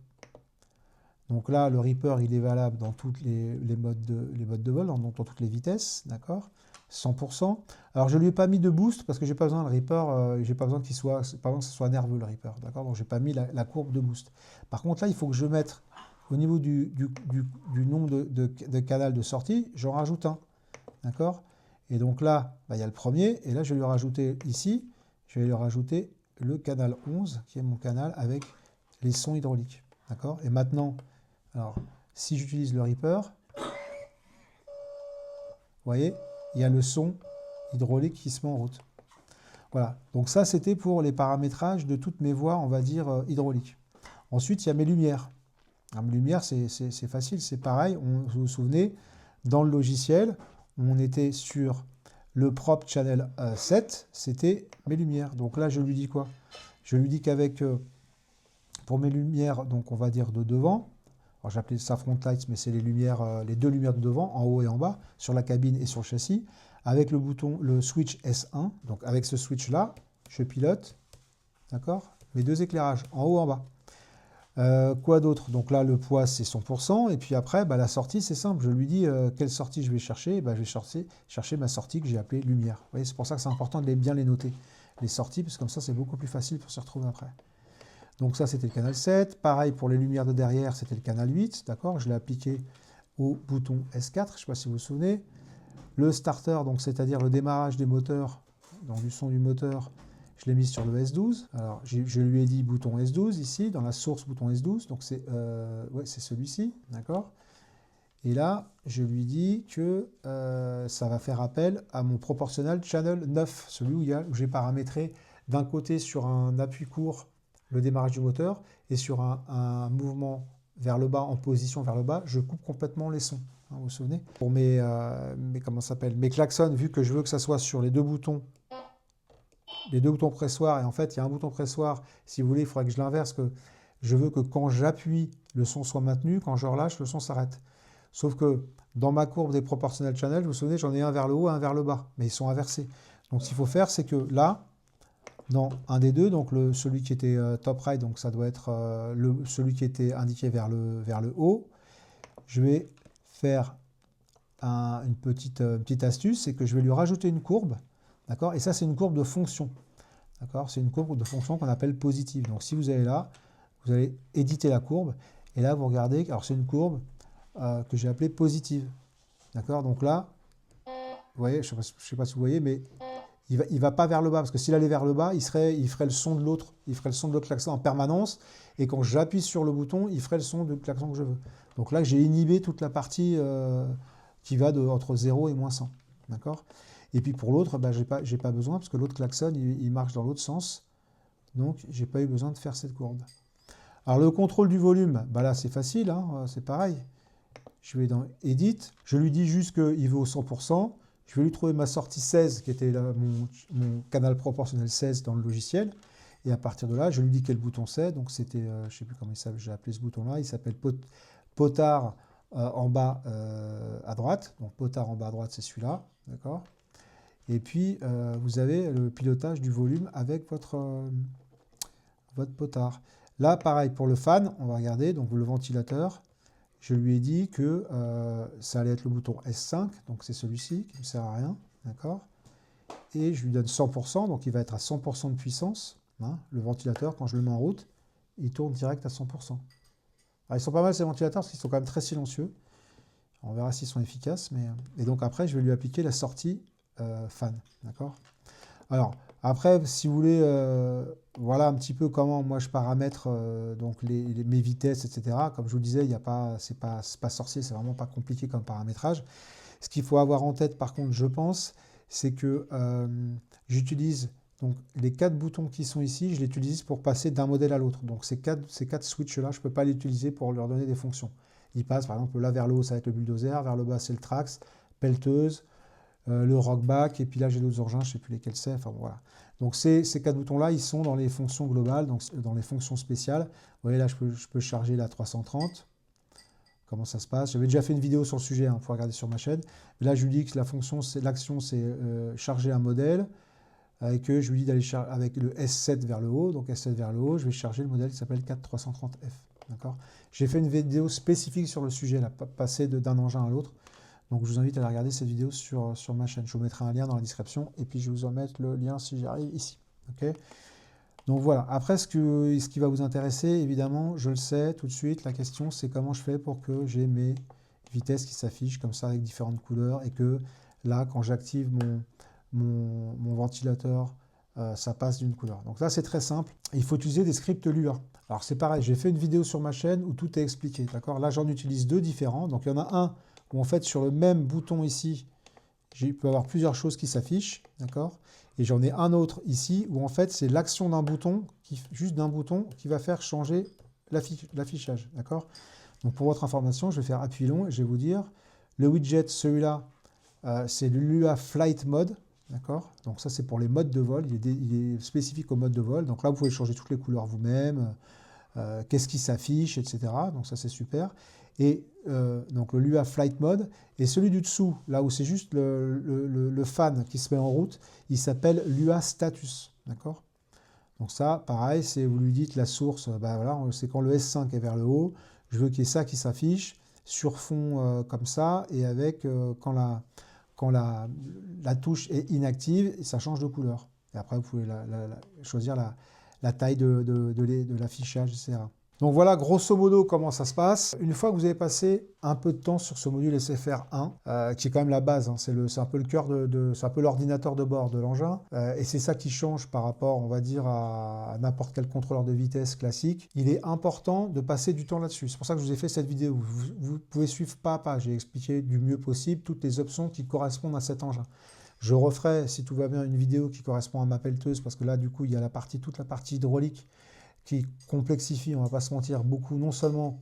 Donc là, le Reaper, il est valable dans tous les modes de vol, donc dans toutes les vitesses, d'accord, 100%. Alors, je ne lui ai pas mis de boost parce que j'ai pas besoin, le Reaper, j'ai pas besoin qu'il soit, pas besoin que ce soit nerveux, le Reaper, d'accord, donc j'ai pas mis la courbe de boost. Par contre, là, il faut que je mette, au niveau du nombre de canaux de sortie, j'en rajoute un, d'accord. Et donc là, bah, il y a le premier, et là, je vais lui rajouter ici, je vais lui rajouter le canal 11, qui est mon canal avec les sons hydrauliques, d'accord. Et maintenant, alors, si j'utilise le Reaper, vous voyez, il y a le son hydraulique qui se met en route. Voilà, donc ça c'était pour les paramétrages de toutes mes voies, on va dire, hydrauliques. Ensuite, il y a mes lumières. Alors, mes lumières, c'est facile, c'est pareil, vous vous souvenez, dans le logiciel, on était sur le prop channel 7, c'était mes lumières. Donc là, je lui dis quoi? Je lui dis qu'avec, pour mes lumières, donc on va dire de devant, alors j'ai appelé ça front lights, mais c'est les lumières, les deux lumières de devant, en haut et en bas, sur la cabine et sur le châssis, avec le bouton, le switch S1. Donc avec ce switch-là, je pilote, d'accord, mes deux éclairages, en haut et en bas. Quoi d'autre? Donc là, le poids, c'est 100%. Et puis après, bah, la sortie, c'est simple. Je lui dis quelle sortie je vais chercher. Bah, je vais chercher ma sortie que j'ai appelée lumière. Vous voyez, c'est pour ça que c'est important de bien les noter, les sorties, parce que comme ça, c'est beaucoup plus facile pour se retrouver après. Donc ça, c'était le canal 7. Pareil, pour les lumières de derrière, c'était le canal 8. D'accord, je l'ai appliqué au bouton S4, je ne sais pas si vous vous souvenez. Le starter, donc c'est-à-dire le démarrage des moteurs, donc du son du moteur, je l'ai mis sur le S12. Alors, je lui ai dit bouton S12 ici, dans la source bouton S12. Donc c'est ouais, c'est celui-ci, d'accord. Et là, je lui dis que ça va faire appel à mon proportional channel 9, celui où j'ai paramétré d'un côté sur un appui court le démarrage du moteur, et sur un mouvement vers le bas, en position vers le bas, je coupe complètement les sons. Hein, vous vous souvenez? Pour comment ça s'appelle, mes klaxons, vu que je veux que ça soit sur les deux boutons pressoirs, et en fait, il y a un bouton pressoir, si vous voulez, il faudrait que je l'inverse, que je veux que quand j'appuie, le son soit maintenu, quand je relâche, le son s'arrête. Sauf que dans ma courbe des proportional channels, vous vous souvenez, j'en ai un vers le haut, un vers le bas, mais ils sont inversés. Donc, ce qu'il faut faire, c'est que là, dans un des deux, donc celui qui était top right, donc ça doit être celui qui était indiqué vers le haut. Je vais faire une petite astuce, c'est que je vais lui rajouter une courbe, d'accord? Et ça, c'est une courbe de fonction, d'accord? C'est une courbe de fonction qu'on appelle positive. Donc si vous allez là, vous allez éditer la courbe, et là, vous regardez, alors c'est une courbe que j'ai appelée positive, d'accord? Donc là, vous voyez, je ne sais pas si vous voyez, mais il va pas vers le bas, parce que s'il allait vers le bas, il ferait le son de l'autre, klaxon en permanence, et quand j'appuie sur le bouton, il ferait le son de klaxon que je veux. Donc là, j'ai inhibé toute la partie qui va entre 0 et moins 100. D'accord? Et puis pour l'autre, bah, j'ai pas besoin, parce que l'autre klaxon, il marche dans l'autre sens. Donc, j'ai pas eu besoin de faire cette courbe. Alors, le contrôle du volume, bah là, c'est facile, hein, c'est pareil. Je vais dans Edit, je lui dis juste qu'il veut au 100%. Je vais lui trouver ma sortie 16, qui était là, mon canal proportionnel 16 dans le logiciel. Et à partir de là, je lui dis quel bouton c'est. Donc c'était, je ne sais plus comment j'ai appelé ce bouton-là. Il s'appelle potard en bas à droite. Donc potard en bas à droite, c'est celui-là. D'accord. Et puis, vous avez le pilotage du volume avec votre potard. Là, pareil, pour le fan, on va regarder. Donc le ventilateur. je lui ai dit que ça allait être le bouton S5, donc c'est celui-ci qui ne me sert à rien, d'accord? Et je lui donne 100%, donc il va être à 100% de puissance. Hein. Le ventilateur, quand je le mets en route, il tourne direct à 100%. Alors, ils sont pas mal ces ventilateurs parce qu'ils sont quand même très silencieux. On verra s'ils sont efficaces. Et donc après, je vais lui appliquer la sortie fan. D'accord? Alors, après, si vous voulez, voilà un petit peu comment moi je paramètre donc mes vitesses, etc. Comme je vous le disais, c'est pas sorcier, c'est vraiment pas compliqué comme paramétrage. Ce qu'il faut avoir en tête, par contre, je pense, c'est que j'utilise donc les 4 boutons qui sont ici, je les utilise pour passer d'un modèle à l'autre. Donc ces quatre switches-là, je ne peux pas les utiliser pour leur donner des fonctions. Ils passent, par exemple, là vers le haut, ça va être le bulldozer, vers le bas, c'est le trax, pelleteuse, le rockback, et puis là, j'ai d'autres engins, je ne sais plus lesquels c'est. Enfin, voilà. Donc ces 4 boutons-là, ils sont dans les fonctions globales, donc dans les fonctions spéciales. Vous voyez, là, je peux charger la 330. Comment ça se passe? J'avais déjà fait une vidéo sur le sujet, hein, pour regarder sur ma chaîne. Mais là, je lui dis que l'action, c'est charger un modèle. Avec eux, je lui dis d'aller charger avec le S7 vers le haut. Donc S7 vers le haut, je vais charger le modèle qui s'appelle 4330F. D'accord? J'ai fait une vidéo spécifique sur le sujet, là, passer d'un engin à l'autre. Donc je vous invite à aller regarder cette vidéo sur ma chaîne. Je vous mettrai un lien dans la description et puis je vais vous en mettre le lien si j'arrive ici. Ok? Donc voilà, après ce qui va vous intéresser, évidemment, je le sais tout de suite, la question c'est comment je fais pour que j'ai mes vitesses qui s'affichent comme ça avec différentes couleurs et que là, quand j'active mon ventilateur, ça passe d'une couleur. Donc là, c'est très simple, il faut utiliser des scripts Lua. Alors c'est pareil, j'ai fait une vidéo sur ma chaîne où tout est expliqué, d'accord? Là, j'en utilise 2 différents, donc il y en a un où en fait sur le même bouton ici, il peut y avoir plusieurs choses qui s'affichent, d'accord? Et j'en ai un autre ici où en fait c'est l'action d'un bouton, juste d'un bouton, qui va faire changer l'affichage, d'accord? Donc pour votre information, je vais faire appui long et je vais vous dire, le widget, celui-là, c'est le Lua Flight Mode, d'accord? Donc ça c'est pour les modes de vol, il est spécifique au mode de vol. Donc là vous pouvez changer toutes les couleurs vous-même, qu'est-ce qui s'affiche, etc. Donc ça c'est super. Et donc le Lua Flight Mode, et celui du dessous, là où c'est juste le fan qui se met en route, il s'appelle Lua Status, d'accord? Donc ça, pareil, c'est vous lui dites la source, ben voilà, c'est quand le S5 est vers le haut, je veux qu'il y ait ça qui s'affiche sur fond comme ça, et avec quand la touche est inactive, ça change de couleur. Et après, vous pouvez choisir la taille de l'affichage, etc. Donc voilà grosso modo comment ça se passe. Une fois que vous avez passé un peu de temps sur ce module SFR1, qui est quand même la base, hein, c'est un peu le cœur c'est un peu l'ordinateur de bord de l'engin, et c'est ça qui change par rapport, on va dire, à n'importe quel contrôleur de vitesse classique. Il est important de passer du temps là-dessus. C'est pour ça que je vous ai fait cette vidéo. Vous pouvez suivre pas à pas. J'ai expliqué du mieux possible toutes les options qui correspondent à cet engin. Je referai, si tout va bien, une vidéo qui correspond à ma pelleteuse, parce que là, du coup, il y a toute la partie hydraulique qui complexifie, on ne va pas se mentir, beaucoup, non seulement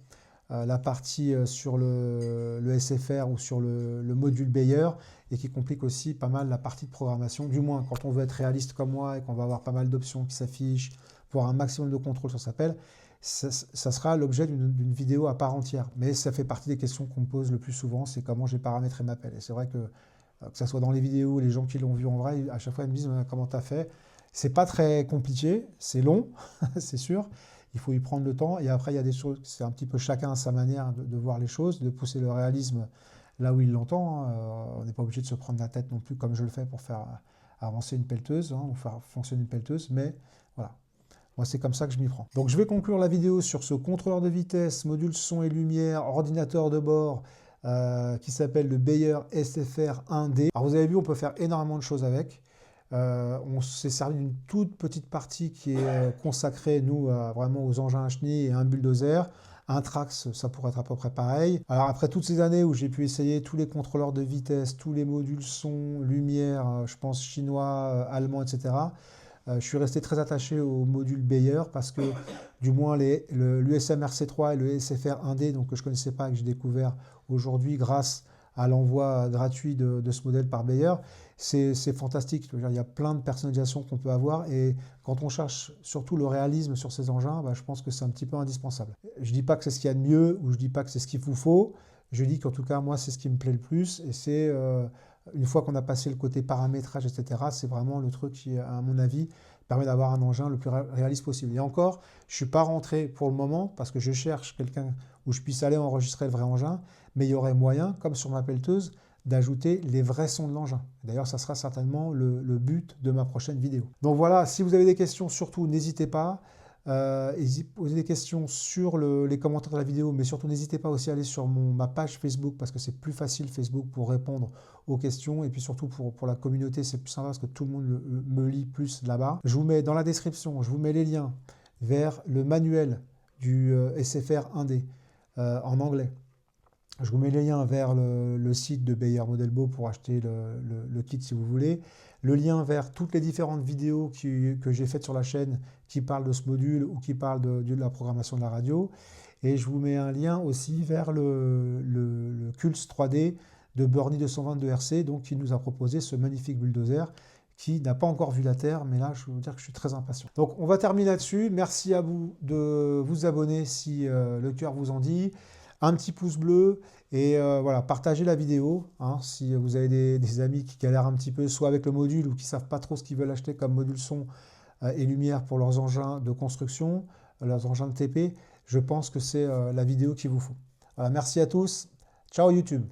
la partie sur le SFR ou sur le module Bayer, et qui complique aussi pas mal la partie de programmation, du moins quand on veut être réaliste comme moi et qu'on va avoir pas mal d'options qui s'affichent pour un maximum de contrôle sur sa pelle, ça sera l'objet d'une vidéo à part entière. Mais ça fait partie des questions qu'on me pose le plus souvent, c'est comment j'ai paramétré ma pelle. Et c'est vrai que ce soit dans les vidéos, les gens qui l'ont vu en vrai, à chaque fois ils me disent comment tu as fait. C'est pas très compliqué, c'est long, c'est sûr. Il faut y prendre le temps. Et après, il y a des choses, c'est un petit peu chacun à sa manière de voir les choses, de pousser le réalisme là où il l'entend. Hein. On n'est pas obligé de se prendre la tête non plus comme je le fais pour faire avancer une pelleteuse, hein, ou faire fonctionner une pelleteuse. Mais voilà, moi c'est comme ça que je m'y prends. Donc je vais conclure la vidéo sur ce contrôleur de vitesse, module son et lumière, ordinateur de bord, qui s'appelle le Bayer SFR 1D. Alors vous avez vu, on peut faire énormément de choses avec. On s'est servi d'une toute petite partie qui est consacrée, nous, vraiment aux engins à chenilles et un bulldozer. Un Trax, ça pourrait être à peu près pareil. Alors après toutes ces années où j'ai pu essayer tous les contrôleurs de vitesse, tous les modules son, lumière, je pense chinois, allemand, etc., je suis resté très attaché au module Bayer parce que du moins l'USM RC3 et le SFR 1D, donc, que je ne connaissais pas et que j'ai découvert aujourd'hui grâce à l'envoi gratuit de ce modèle par Bayer, c'est fantastique. Il y a plein de personnalisation qu'on peut avoir et quand on cherche surtout le réalisme sur ces engins, je pense que c'est un petit peu indispensable. Je ne dis pas que c'est ce qu'il y a de mieux ou je ne dis pas que c'est ce qu'il vous faut. Je dis qu'en tout cas, moi, c'est ce qui me plaît le plus et c'est une fois qu'on a passé le côté paramétrage, etc., c'est vraiment le truc qui, à mon avis, permet d'avoir un engin le plus réaliste possible. Et encore, je ne suis pas rentré pour le moment parce que je cherche quelqu'un où je puisse aller enregistrer le vrai engin, mais il y aurait moyen, comme sur ma pelleteuse, d'ajouter les vrais sons de l'engin. D'ailleurs, ça sera certainement le but de ma prochaine vidéo. Donc voilà, si vous avez des questions, surtout n'hésitez pas. Posez des questions sur les commentaires de la vidéo, mais surtout n'hésitez pas aussi à aller sur ma page Facebook, parce que c'est plus facile Facebook pour répondre aux questions, et puis surtout pour la communauté, c'est plus sympa parce que tout le monde me lit plus là-bas. Je vous mets dans la description, je vous mets les liens vers le manuel du SFR 1D en anglais. Je vous mets les liens vers le site de Beyer Modelbo pour acheter le kit si vous voulez. Le lien vers toutes les différentes vidéos que j'ai faites sur la chaîne qui parlent de ce module ou qui parlent de la programmation de la radio. Et je vous mets un lien aussi vers le Kulz 3D de Bernie 222RC, donc qui nous a proposé ce magnifique bulldozer qui n'a pas encore vu la terre, mais là, je veux vous dire que je suis très impatient. Donc, on va terminer là-dessus. Merci à vous de vous abonner si le cœur vous en dit. Un petit pouce bleu et voilà, partagez la vidéo. Hein, si vous avez des amis qui galèrent un petit peu, soit avec le module ou qui ne savent pas trop ce qu'ils veulent acheter comme module son et lumière pour leurs engins de construction, leurs engins de TP, je pense que c'est la vidéo qu'il vous faut. Voilà, merci à tous. Ciao YouTube.